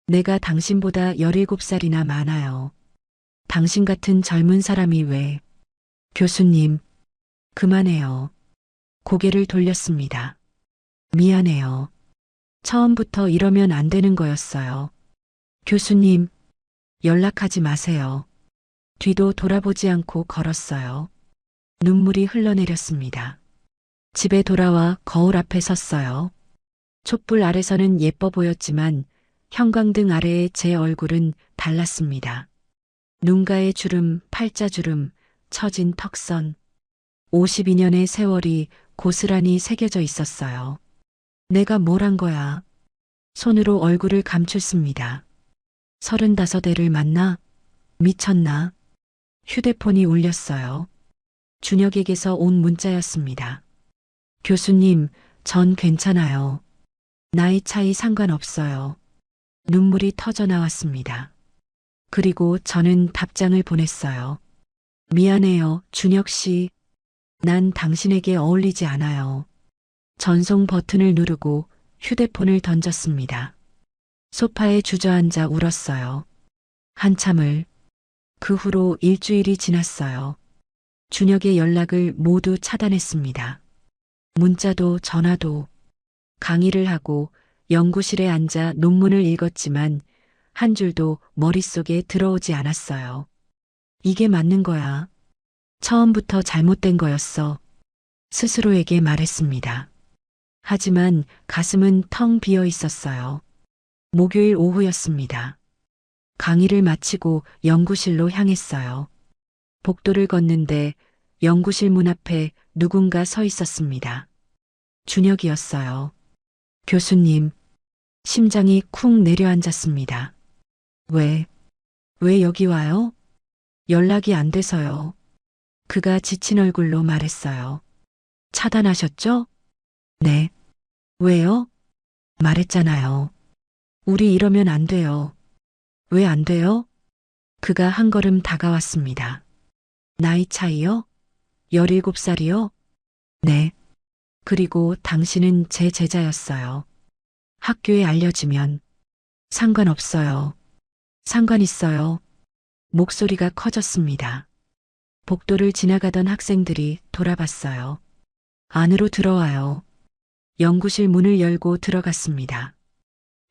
내가 당신보다 17살이나 많아요. 당신 같은 젊은 사람이 왜? 교수님, 그만해요. 고개를 돌렸습니다. 미안해요. 처음부터 이러면 안 되는 거였어요. 교수님, 연락하지 마세요. 뒤도 돌아보지 않고 걸었어요. 눈물이 흘러내렸습니다. 집에 돌아와 거울 앞에 섰어요. 촛불 아래서는 예뻐 보였지만 형광등 아래의 제 얼굴은 달랐습니다. 눈가의 주름, 팔자주름, 처진 턱선. 52년의 세월이 고스란히 새겨져 있었어요. 내가 뭘 한 거야? 손으로 얼굴을 감췄습니다. 35애를 만나? 미쳤나? 휴대폰이 울렸어요. 준혁에게서 온 문자였습니다. 교수님, 전 괜찮아요. 나이 차이 상관없어요. 눈물이 터져 나왔습니다. 그리고 저는 답장을 보냈어요. 미안해요, 준혁 씨. 난 당신에게 어울리지 않아요. 전송 버튼을 누르고 휴대폰을 던졌습니다. 소파에 주저앉아 울었어요. 한참을. 그 후로 일주일이 지났어요. 준혁의 연락을 모두 차단했습니다. 문자도 전화도. 강의를 하고 연구실에 앉아 논문을 읽었지만 한 줄도 머릿속에 들어오지 않았어요. 이게 맞는 거야. 처음부터 잘못된 거였어. 스스로에게 말했습니다. 하지만 가슴은 텅 비어 있었어요. 목요일 오후였습니다. 강의를 마치고 연구실로 향했어요. 복도를 걷는데 연구실 문 앞에 누군가 서 있었습니다. 준혁이었어요. 교수님, 심장이 쿵 내려앉았습니다. 왜 여기 와요? 연락이 안 돼서요. 그가 지친 얼굴로 말했어요. 차단하셨죠? 네. 왜요? 말했잖아요. 우리 이러면 안 돼요. 왜 안 돼요? 그가 한 걸음 다가왔습니다. 나이 차이요? 17살이요? 네. 그리고 당신은 제 제자였어요. 학교에 알려지면 상관없어요. 상관 있어요. 목소리가 커졌습니다. 복도를 지나가던 학생들이 돌아봤어요. 안으로 들어와요. 연구실 문을 열고 들어갔습니다.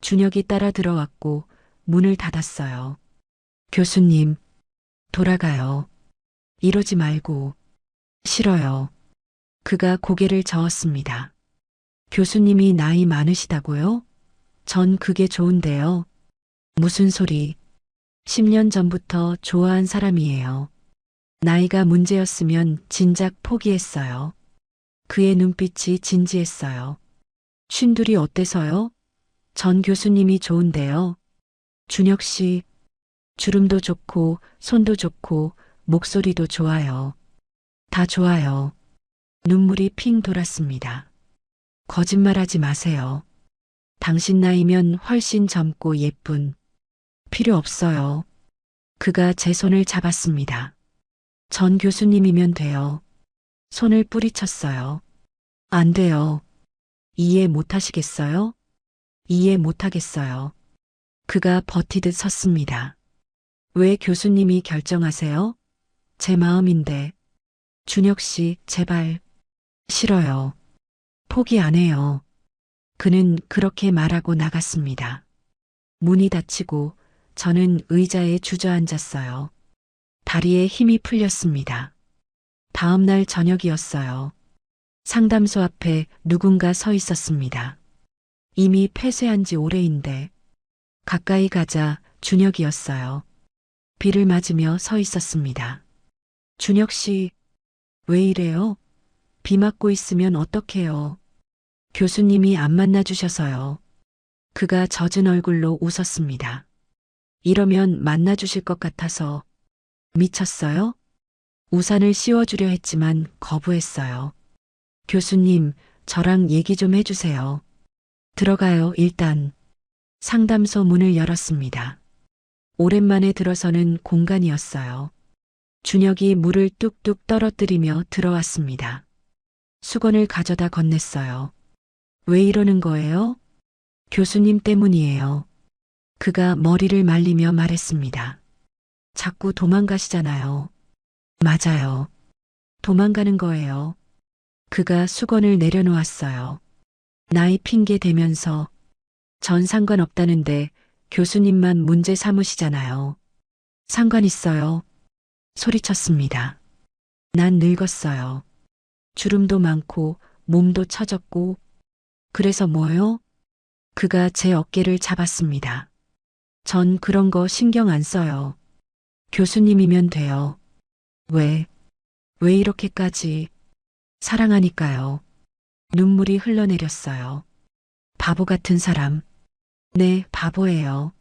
준혁이 따라 들어왔고 문을 닫았어요. 교수님, 돌아가요. 이러지 말고. 싫어요. 그가 고개를 저었습니다. 교수님이 나이 많으시다고요? 전 그게 좋은데요. 무슨 소리. 10년 전부터 좋아한 사람이에요. 나이가 문제였으면 진작 포기했어요. 그의 눈빛이 진지했어요. 쉰둘이 어때서요? 전 교수님이 좋은데요. 준혁 씨, 주름도 좋고 손도 좋고 목소리도 좋아요. 다 좋아요. 눈물이 핑 돌았습니다. 거짓말하지 마세요. 당신 나이면 훨씬 젊고 예쁜. 필요 없어요. 그가 제 손을 잡았습니다. 전 교수님이면 돼요. 손을 뿌리쳤어요. 안 돼요. 이해 못 하시겠어요? 이해 못 하겠어요. 그가 버티듯 섰습니다. 왜 교수님이 결정하세요? 제 마음인데. 준혁 씨, 제발. 싫어요. 포기 안 해요. 그는 그렇게 말하고 나갔습니다. 문이 닫히고 저는 의자에 주저앉았어요. 다리에 힘이 풀렸습니다. 다음 날 저녁이었어요. 상담소 앞에 누군가 서 있었습니다. 이미 폐쇄한 지 오래인데 가까이 가자 준혁이었어요. 비를 맞으며 서 있었습니다. 준혁 씨, 왜 이래요? 비 맞고 있으면 어떡해요? 교수님이 안 만나주셔서요. 그가 젖은 얼굴로 웃었습니다. 이러면 만나주실 것 같아서. 미쳤어요? 우산을 씌워주려 했지만 거부했어요. 교수님, 저랑 얘기 좀 해주세요. 들어가요, 일단. 상담소 문을 열었습니다. 오랜만에 들어서는 공간이었어요. 준혁이 물을 뚝뚝 떨어뜨리며 들어왔습니다. 수건을 가져다 건넸어요. 왜 이러는 거예요? 교수님 때문이에요. 그가 머리를 말리며 말했습니다. 자꾸 도망가시잖아요. 맞아요. 도망가는 거예요. 그가 수건을 내려놓았어요. 나이 핑계 대면서 전 상관없다는데 교수님만 문제 삼으시잖아요. 상관 있어요. 소리쳤습니다. 난 늙었어요. 주름도 많고 몸도 처졌고 그래서 뭐요? 그가 제 어깨를 잡았습니다. 전 그런 거 신경 안 써요. 교수님이면 돼요. 왜 이렇게까지? 사랑하니까요. 눈물이 흘러내렸어요. 바보 같은 사람. 네, 바보예요.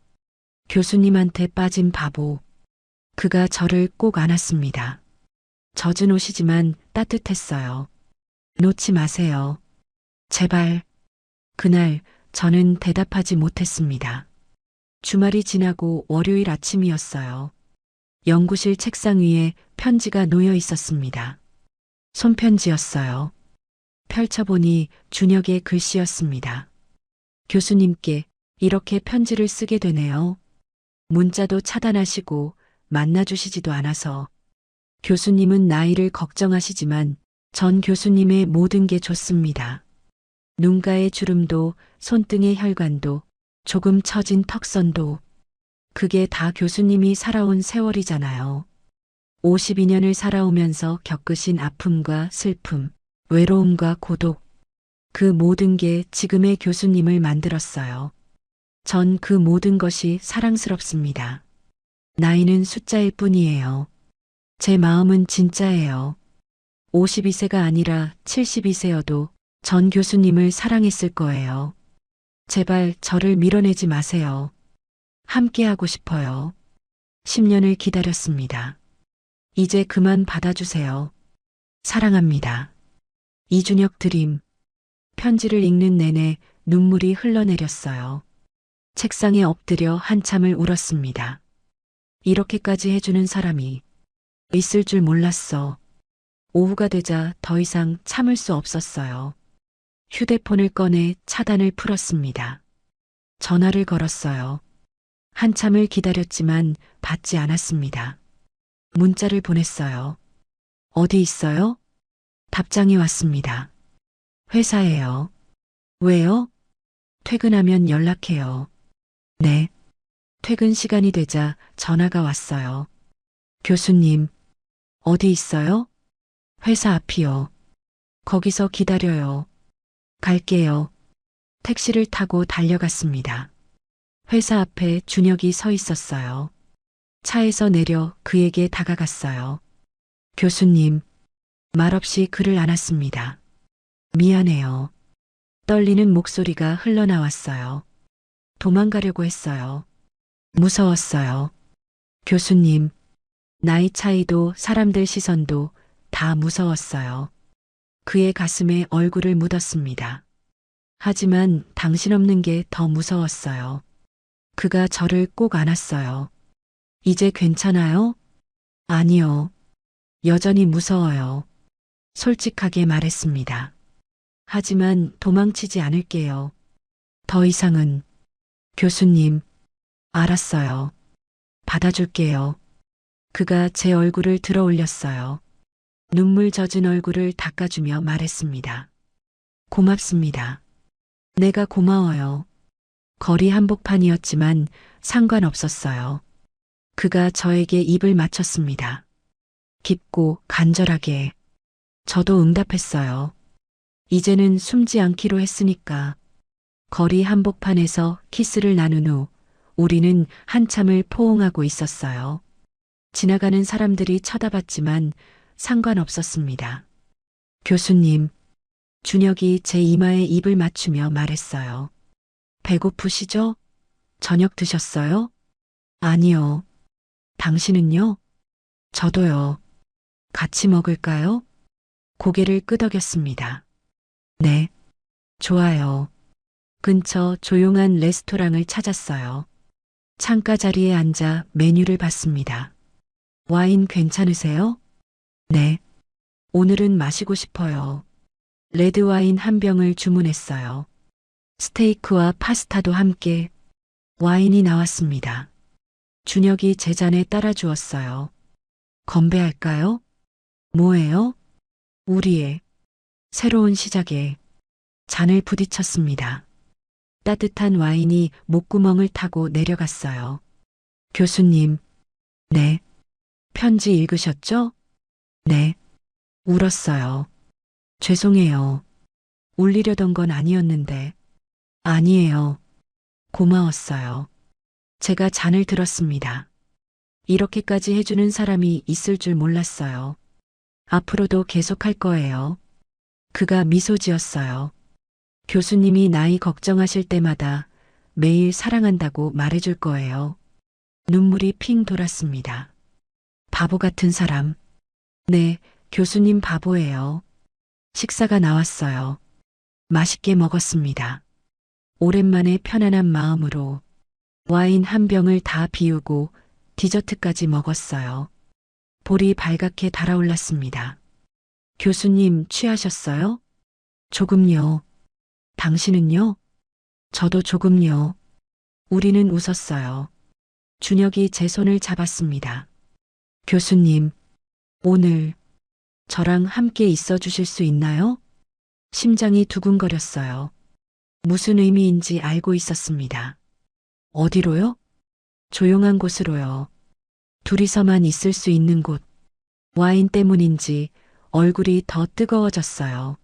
교수님한테 빠진 바보. 그가 저를 꼭 안았습니다. 젖은 옷이지만 따뜻했어요. 놓지 마세요. 제발. 그날 저는 대답하지 못했습니다. 주말이 지나고 월요일 아침이었어요. 연구실 책상 위에 편지가 놓여 있었습니다. 손편지였어요. 펼쳐보니 준혁의 글씨였습니다. 교수님께 이렇게 편지를 쓰게 되네요. 문자도 차단하시고 만나주시지도 않아서. 교수님은 나이를 걱정하시지만 전 교수님의 모든 게 좋습니다. 눈가의 주름도 손등의 혈관도 조금 처진 턱선도 그게 다 교수님이 살아온 세월이잖아요. 52년을 살아오면서 겪으신 아픔과 슬픔, 외로움과 고독, 그 모든 게 지금의 교수님을 만들었어요. 전 그 모든 것이 사랑스럽습니다. 나이는 숫자일 뿐이에요. 제 마음은 진짜예요. 52세가 아니라 72세여도 전 교수님을 사랑했을 거예요. 제발 저를 밀어내지 마세요. 함께하고 싶어요. 10년을 기다렸습니다. 이제 그만 받아주세요. 사랑합니다. 이준혁 드림. 편지를 읽는 내내 눈물이 흘러내렸어요. 책상에 엎드려 한참을 울었습니다. 이렇게까지 해주는 사람이 있을 줄 몰랐어. 오후가 되자 더 이상 참을 수 없었어요. 휴대폰을 꺼내 차단을 풀었습니다. 전화를 걸었어요. 한참을 기다렸지만 받지 않았습니다. 문자를 보냈어요. 어디 있어요? 답장이 왔습니다. 회사에요. 왜요? 퇴근하면 연락해요. 네. 퇴근 시간이 되자 전화가 왔어요. 교수님, 어디 있어요? 회사 앞이요. 거기서 기다려요. 갈게요. 택시를 타고 달려갔습니다. 회사 앞에 준혁이 서 있었어요. 차에서 내려 그에게 다가갔어요. 교수님, 말없이 그를 안았습니다. 미안해요. 떨리는 목소리가 흘러나왔어요. 도망가려고 했어요. 무서웠어요. 교수님, 나이 차이도 사람들 시선도 다 무서웠어요. 그의 가슴에 얼굴을 묻었습니다. 하지만 당신 없는 게 더 무서웠어요. 그가 저를 꼭 안았어요. 이제 괜찮아요? 아니요. 여전히 무서워요. 솔직하게 말했습니다. 하지만 도망치지 않을게요. 더 이상은. 교수님, 알았어요. 받아줄게요. 그가 제 얼굴을 들어 올렸어요. 눈물 젖은 얼굴을 닦아주며 말했습니다. 고맙습니다. 내가 고마워요. 거리 한복판이었지만 상관없었어요. 그가 저에게 입을 맞췄습니다. 깊고 간절하게. 저도 응답했어요. 이제는 숨지 않기로 했으니까. 거리 한복판에서 키스를 나눈 후 우리는 한참을 포옹하고 있었어요. 지나가는 사람들이 쳐다봤지만 상관없었습니다. 교수님, 준혁이 제 이마에 입을 맞추며 말했어요. 배고프시죠? 저녁 드셨어요? 아니요. 당신은요? 저도요. 같이 먹을까요? 고개를 끄덕였습니다. 네. 좋아요. 근처 조용한 레스토랑을 찾았어요. 창가 자리에 앉아 메뉴를 봤습니다. 와인 괜찮으세요? 네. 오늘은 마시고 싶어요. 레드와인 한 병을 주문했어요. 스테이크와 파스타도 함께. 와인이 나왔습니다. 준혁이 제 잔에 따라 주었어요. 건배할까요? 뭐예요? 우리의 새로운 시작에. 잔을 부딪혔습니다. 따뜻한 와인이 목구멍을 타고 내려갔어요. 교수님. 네. 편지 읽으셨죠? 네. 울었어요. 죄송해요. 울리려던 건 아니었는데. 아니에요. 고마웠어요. 제가 잔을 들었습니다. 이렇게까지 해주는 사람이 있을 줄 몰랐어요. 앞으로도 계속할 거예요. 그가 미소 지었어요. 교수님이 나이 걱정하실 때마다 매일 사랑한다고 말해줄 거예요. 눈물이 핑 돌았습니다. 바보 같은 사람. 네, 교수님 바보예요. 식사가 나왔어요. 맛있게 먹었습니다. 오랜만에 편안한 마음으로 와인 한 병을 다 비우고 디저트까지 먹었어요. 볼이 발갛게 달아올랐습니다. 교수님 취하셨어요? 조금요. 당신은요? 저도 조금요. 우리는 웃었어요. 준혁이 제 손을 잡았습니다. 교수님, 오늘 저랑 함께 있어 주실 수 있나요? 심장이 두근거렸어요. 무슨 의미인지 알고 있었습니다. 어디로요? 조용한 곳으로요. 둘이서만 있을 수 있는 곳. 와인 때문인지 얼굴이 더 뜨거워졌어요.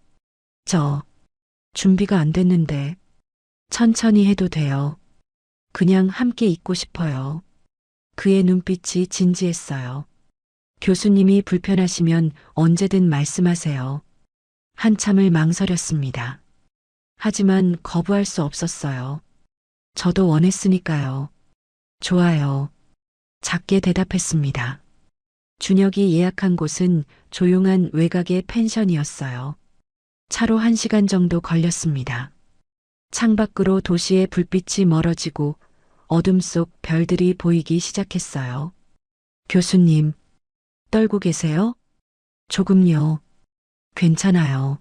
준비가 안 됐는데. 천천히 해도 돼요. 그냥 함께 있고 싶어요. 그의 눈빛이 진지했어요. 교수님이 불편하시면 언제든 말씀하세요. 한참을 망설였습니다. 하지만 거부할 수 없었어요. 저도 원했으니까요. 좋아요. 작게 대답했습니다. 준혁이 예약한 곳은 조용한 외곽의 펜션이었어요. 차로 1시간 정도 걸렸습니다. 창밖으로 도시의 불빛이 멀어지고 어둠 속 별들이 보이기 시작했어요. 교수님, 떨고 계세요? 조금요. 괜찮아요.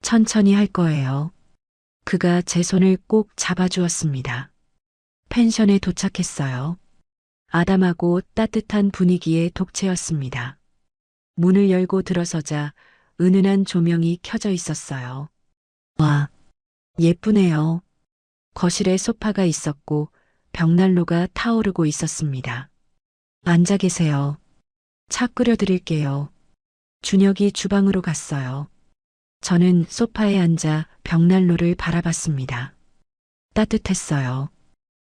천천히 할 거예요. 그가 제 손을 꼭 잡아주었습니다. 펜션에 도착했어요. 아담하고 따뜻한 분위기의 독채였습니다. 문을 열고 들어서자 은은한 조명이 켜져 있었어요. 와, 예쁘네요. 거실에 소파가 있었고 벽난로가 타오르고 있었습니다. 앉아 계세요. 차 끓여드릴게요. 준혁이 주방으로 갔어요. 저는 소파에 앉아 벽난로를 바라봤습니다. 따뜻했어요.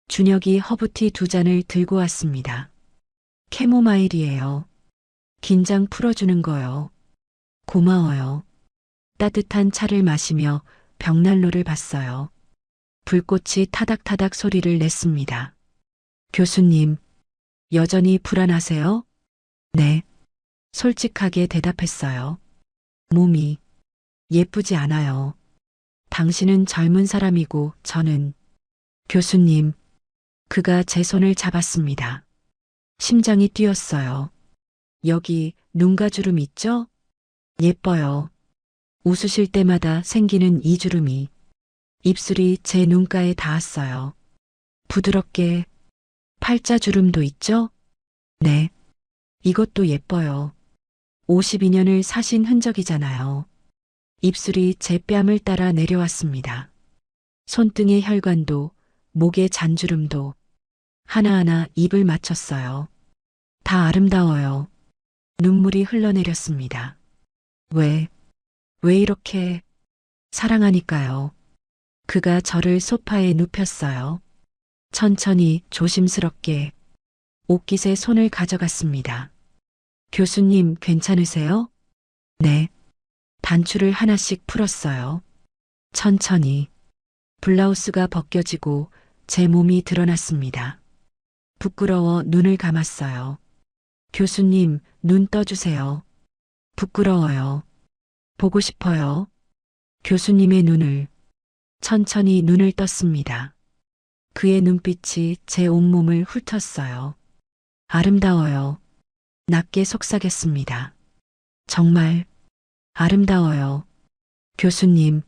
준혁이 허브티 2잔을 들고 왔습니다. 캐모마일이에요. 긴장 풀어주는 거요. 고마워요. 따뜻한 차를 마시며 벽난로를 봤어요. 불꽃이 타닥타닥 소리를 냈습니다. 교수님, 여전히 불안하세요? 네. 솔직하게 대답했어요. 몸이 예쁘지 않아요. 당신은 젊은 사람이고 저는. 교수님, 그가 제 손을 잡았습니다. 심장이 뛰었어요. 여기 눈가주름 있죠? 예뻐요. 웃으실 때마다 생기는 이 주름이. 입술이 제 눈가에 닿았어요. 부드럽게. 팔자주름도 있죠? 네. 이것도 예뻐요. 52년을 사신 흔적이잖아요. 입술이 제 뺨을 따라 내려왔습니다. 손등의 혈관도, 목의 잔주름도 하나하나 입을 맞췄어요. 다 아름다워요. 눈물이 흘러내렸습니다. 왜 이렇게 사랑하니까요. 그가 저를 소파에 눕혔어요. 천천히 조심스럽게 옷깃에 손을 가져갔습니다. 교수님 괜찮으세요? 네. 단추를 하나씩 풀었어요. 천천히. 블라우스가 벗겨지고 제 몸이 드러났습니다. 부끄러워 눈을 감았어요. 교수님, 눈 떠주세요. 부끄러워요. 보고 싶어요. 교수님의 눈을. 천천히 눈을 떴습니다. 그의 눈빛이 제 온몸을 훑었어요. 아름다워요. 낮게 속삭였습니다. 정말 아름다워요. 교수님,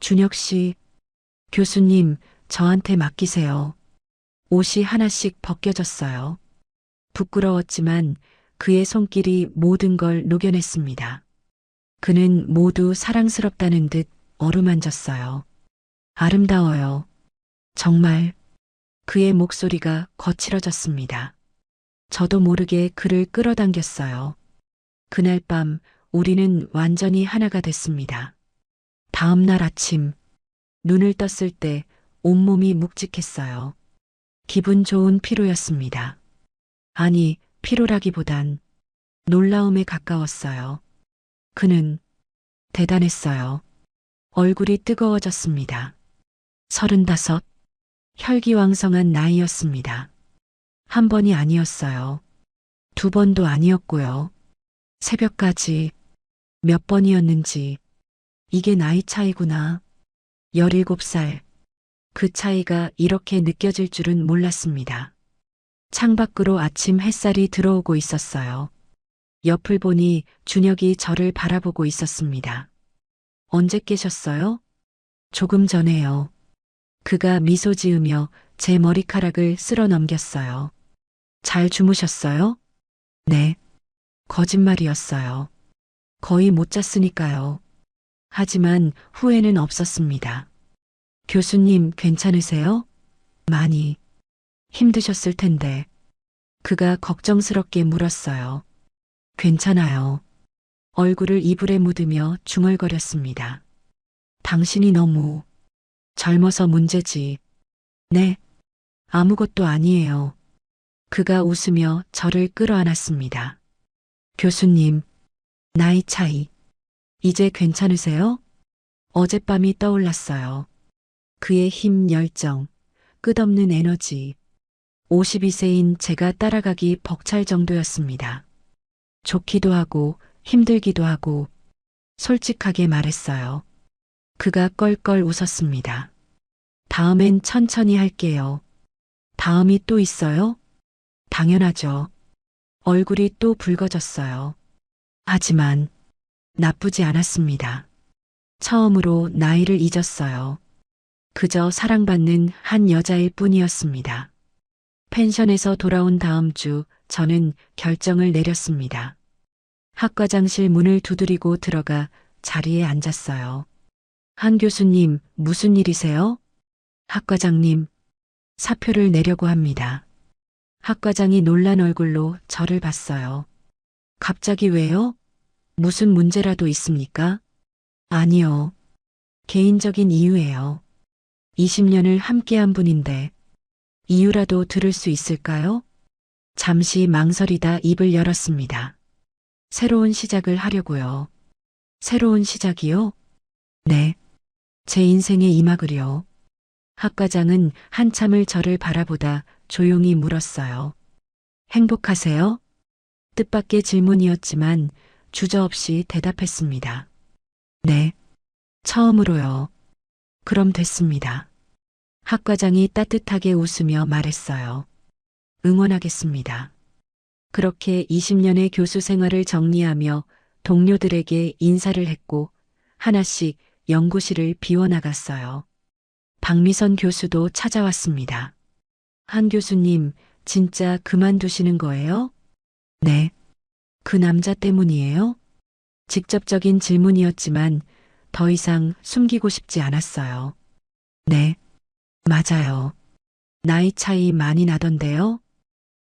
준혁 씨, 교수님, 저한테 맡기세요. 옷이 하나씩 벗겨졌어요. 부끄러웠지만 그의 손길이 모든 걸 녹여냈습니다. 그는 모두 사랑스럽다는 듯 어루만졌어요. 아름다워요. 정말. 그의 목소리가 거칠어졌습니다. 저도 모르게 그를 끌어당겼어요. 그날 밤 우리는 완전히 하나가 됐습니다. 다음 날 아침, 눈을 떴을 때 온몸이 묵직했어요. 기분 좋은 피로였습니다. 아니, 피로라기보단 놀라움에 가까웠어요. 그는 대단했어요. 얼굴이 뜨거워졌습니다. 35, 혈기왕성한 나이였습니다. 한 번이 아니었어요. 두 번도 아니었고요. 새벽까지 몇 번이었는지 이게 나이 차이구나. 17살. 그 차이가 이렇게 느껴질 줄은 몰랐습니다. 창밖으로 아침 햇살이 들어오고 있었어요. 옆을 보니 준혁이 저를 바라보고 있었습니다. 언제 깨셨어요? 조금 전에요. 그가 미소 지으며 제 머리카락을 쓸어 넘겼어요. 잘 주무셨어요? 네. 거짓말이었어요. 거의 못 잤으니까요. 하지만 후회는 없었습니다. 교수님 괜찮으세요? 많이 힘드셨을 텐데. 그가 걱정스럽게 물었어요. 괜찮아요. 얼굴을 이불에 묻으며 중얼거렸습니다. 당신이 너무 젊어서 문제지. 네. 아무것도 아니에요. 그가 웃으며 저를 끌어안았습니다. 교수님, 나이 차이. 이제 괜찮으세요? 어젯밤이 떠올랐어요. 그의 힘, 열정, 끝없는 에너지. 52세인 제가 따라가기 벅찰 정도였습니다. 좋기도 하고 힘들기도 하고 솔직하게 말했어요. 그가 껄껄 웃었습니다. 다음엔 천천히 할게요. 다음이 또 있어요? 당연하죠. 얼굴이 또 붉어졌어요. 하지만 나쁘지 않았습니다. 처음으로 나이를 잊었어요. 그저 사랑받는 한 여자일 뿐이었습니다. 펜션에서 돌아온 다음 주 저는 결정을 내렸습니다. 학과장실 문을 두드리고 들어가 자리에 앉았어요. 한 교수님, 무슨 일이세요? 학과장님, 사표를 내려고 합니다. 학과장이 놀란 얼굴로 저를 봤어요. 갑자기 왜요? 무슨 문제라도 있습니까? 아니요. 개인적인 이유예요. 20년을 함께한 분인데 이유라도 들을 수 있을까요? 잠시 망설이다 입을 열었습니다. 새로운 시작을 하려고요. 새로운 시작이요? 네. 제 인생의 이막을요. 학과장은 한참을 저를 바라보다 조용히 물었어요. 행복하세요? 뜻밖의 질문이었지만 주저없이 대답했습니다. 네. 처음으로요. 그럼 됐습니다. 학과장이 따뜻하게 웃으며 말했어요. 응원하겠습니다. 그렇게 20년의 교수 생활을 정리하며 동료들에게 인사를 했고 하나씩 연구실을 비워나갔어요. 박미선 교수도 찾아왔습니다. 한 교수님, 진짜 그만두시는 거예요? 네. 그 남자 때문이에요? 직접적인 질문이었지만 더 이상 숨기고 싶지 않았어요. 네. 맞아요. 나이 차이 많이 나던데요?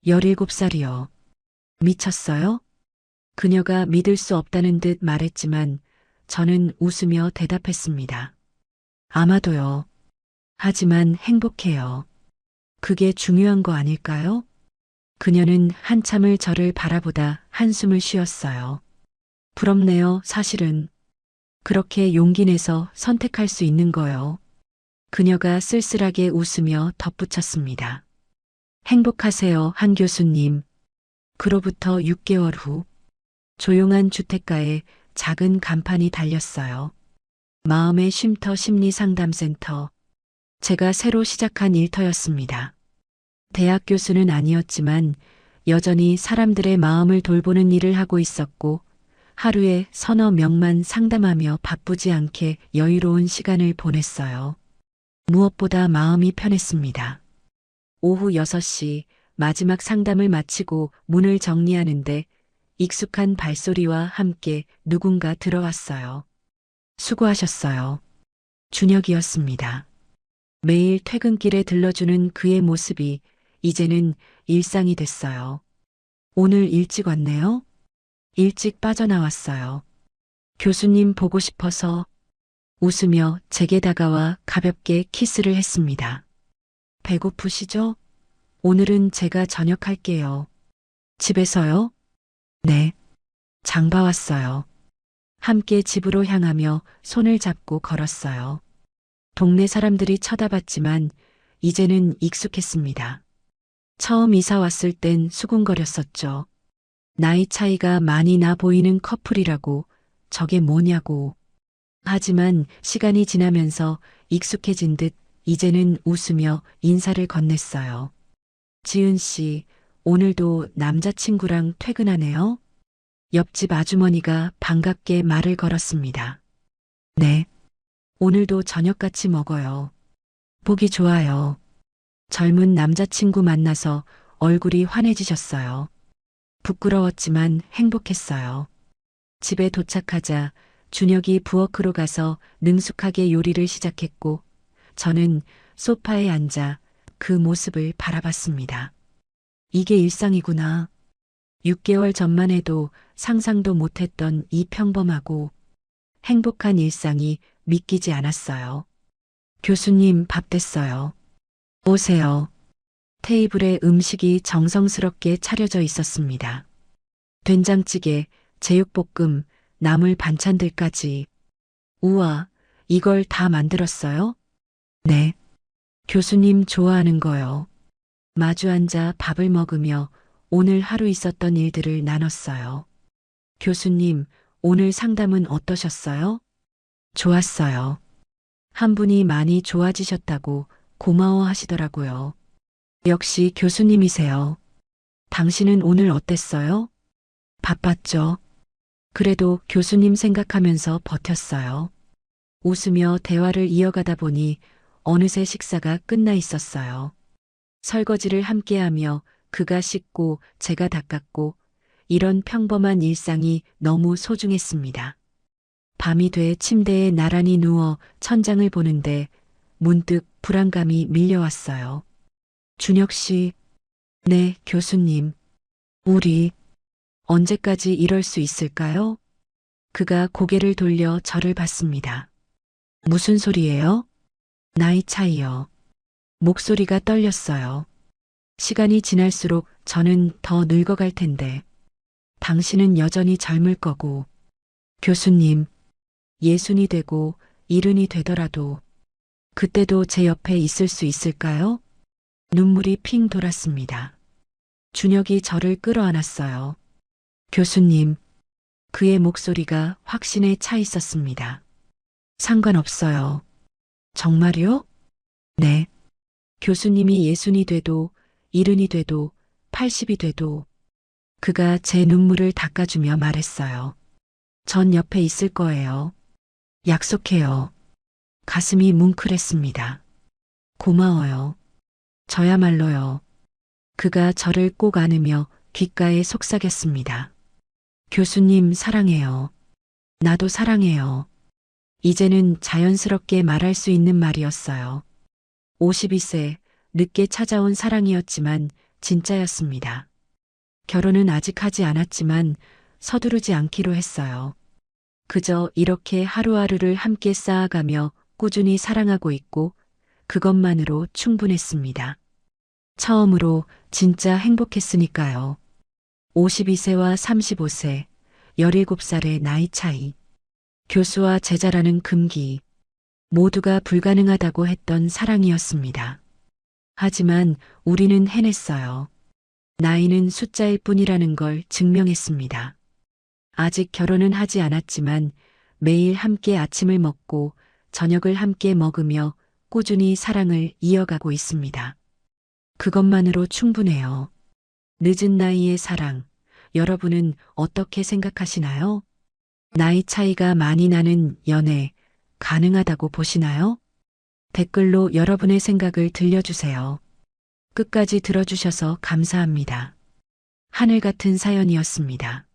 17살이요. 미쳤어요? 그녀가 믿을 수 없다는 듯 말했지만 저는 웃으며 대답했습니다. 아마도요. 하지만 행복해요. 그게 중요한 거 아닐까요? 그녀는 한참을 저를 바라보다 한숨을 쉬었어요. 부럽네요, 사실은. 그렇게 용기 내서 선택할 수 있는 거요. 그녀가 쓸쓸하게 웃으며 덧붙였습니다. 행복하세요, 한 교수님. 그로부터 6개월 후, 조용한 주택가에 작은 간판이 달렸어요. 마음의 쉼터 심리상담센터. 제가 새로 시작한 일터였습니다. 대학 교수는 아니었지만 여전히 사람들의 마음을 돌보는 일을 하고 있었고 하루에 서너 명만 상담하며 바쁘지 않게 여유로운 시간을 보냈어요. 무엇보다 마음이 편했습니다. 오후 6시 마지막 상담을 마치고 문을 정리하는데 익숙한 발소리와 함께 누군가 들어왔어요. 수고하셨어요. 준혁이었습니다. 매일 퇴근길에 들러주는 그의 모습이 이제는 일상이 됐어요. 오늘 일찍 왔네요? 일찍 빠져나왔어요. 교수님 보고 싶어서 웃으며 제게 다가와 가볍게 키스를 했습니다. 배고프시죠? 오늘은 제가 저녁할게요. 집에서요? 네. 장 봐왔어요. 함께 집으로 향하며 손을 잡고 걸었어요. 동네 사람들이 쳐다봤지만 이제는 익숙했습니다. 처음 이사 왔을 땐 수군거렸었죠. 나이 차이가 많이 나 보이는 커플이라고 저게 뭐냐고. 하지만 시간이 지나면서 익숙해진 듯 이제는 웃으며 인사를 건넸어요. 지은 씨, 오늘도 남자친구랑 퇴근하네요? 옆집 아주머니가 반갑게 말을 걸었습니다. 네. 오늘도 저녁 같이 먹어요. 보기 좋아요. 젊은 남자친구 만나서 얼굴이 환해지셨어요. 부끄러웠지만 행복했어요. 집에 도착하자 준혁이 부엌으로 가서 능숙하게 요리를 시작했고 저는 소파에 앉아 그 모습을 바라봤습니다. 이게 일상이구나. 6개월 전만 해도 상상도 못했던 이 평범하고 행복한 일상이 믿기지 않았어요. 교수님 밥 됐어요. 오세요. 테이블에 음식이 정성스럽게 차려져 있었습니다. 된장찌개, 제육볶음, 나물 반찬들까지. 우와, 이걸 다 만들었어요? 네. 교수님 좋아하는 거요. 마주 앉아 밥을 먹으며 오늘 하루 있었던 일들을 나눴어요. 교수님, 오늘 상담은 어떠셨어요? 좋았어요. 한 분이 많이 좋아지셨다고 고마워하시더라고요. 역시 교수님이세요. 당신은 오늘 어땠어요? 바빴죠. 그래도 교수님 생각하면서 버텼어요. 웃으며 대화를 이어가다 보니 어느새 식사가 끝나 있었어요. 설거지를 함께하며 그가 씻고 제가 닦았고 이런 평범한 일상이 너무 소중했습니다. 밤이 돼 침대에 나란히 누워 천장을 보는데 문득 불안감이 밀려왔어요. 준혁 씨, 네, 교수님. 우리 언제까지 이럴 수 있을까요? 그가 고개를 돌려 저를 봤습니다. 무슨 소리예요? 나이 차이요. 목소리가 떨렸어요. 시간이 지날수록 저는 더 늙어갈 텐데 당신은 여전히 젊을 거고 교수님, 60이 되고 70이 되더라도 그때도 제 옆에 있을 수 있을까요? 눈물이 핑 돌았습니다. 준혁이 저를 끌어안았어요. 교수님, 그의 목소리가 확신에 차 있었습니다. 상관없어요. 정말요? 네. 교수님이 60이 돼도 70이 돼도 80이 돼도 그가 제 눈물을 닦아주며 말했어요. 전 옆에 있을 거예요. 약속해요. 가슴이 뭉클했습니다. 고마워요. 저야말로요. 그가 저를 꼭 안으며 귓가에 속삭였습니다. 교수님 사랑해요. 나도 사랑해요. 이제는 자연스럽게 말할 수 있는 말이었어요. 52세, 늦게 찾아온 사랑이었지만 진짜였습니다. 결혼은 아직 하지 않았지만 서두르지 않기로 했어요. 그저 이렇게 하루하루를 함께 쌓아가며 꾸준히 사랑하고 있고 그것만으로 충분했습니다. 처음으로 진짜 행복했으니까요. 52세와 35세, 17살의 나이 차이. 교수와 제자라는 금기. 모두가 불가능하다고 했던 사랑이었습니다. 하지만 우리는 해냈어요. 나이는 숫자일 뿐이라는 걸 증명했습니다. 아직 결혼은 하지 않았지만 매일 함께 아침을 먹고 저녁을 함께 먹으며 꾸준히 사랑을 이어가고 있습니다. 그것만으로 충분해요. 늦은 나이의 사랑, 여러분은 어떻게 생각하시나요? 나이 차이가 많이 나는 연애, 가능하다고 보시나요? 댓글로 여러분의 생각을 들려주세요. 끝까지 들어주셔서 감사합니다. 하늘 같은 사연이었습니다.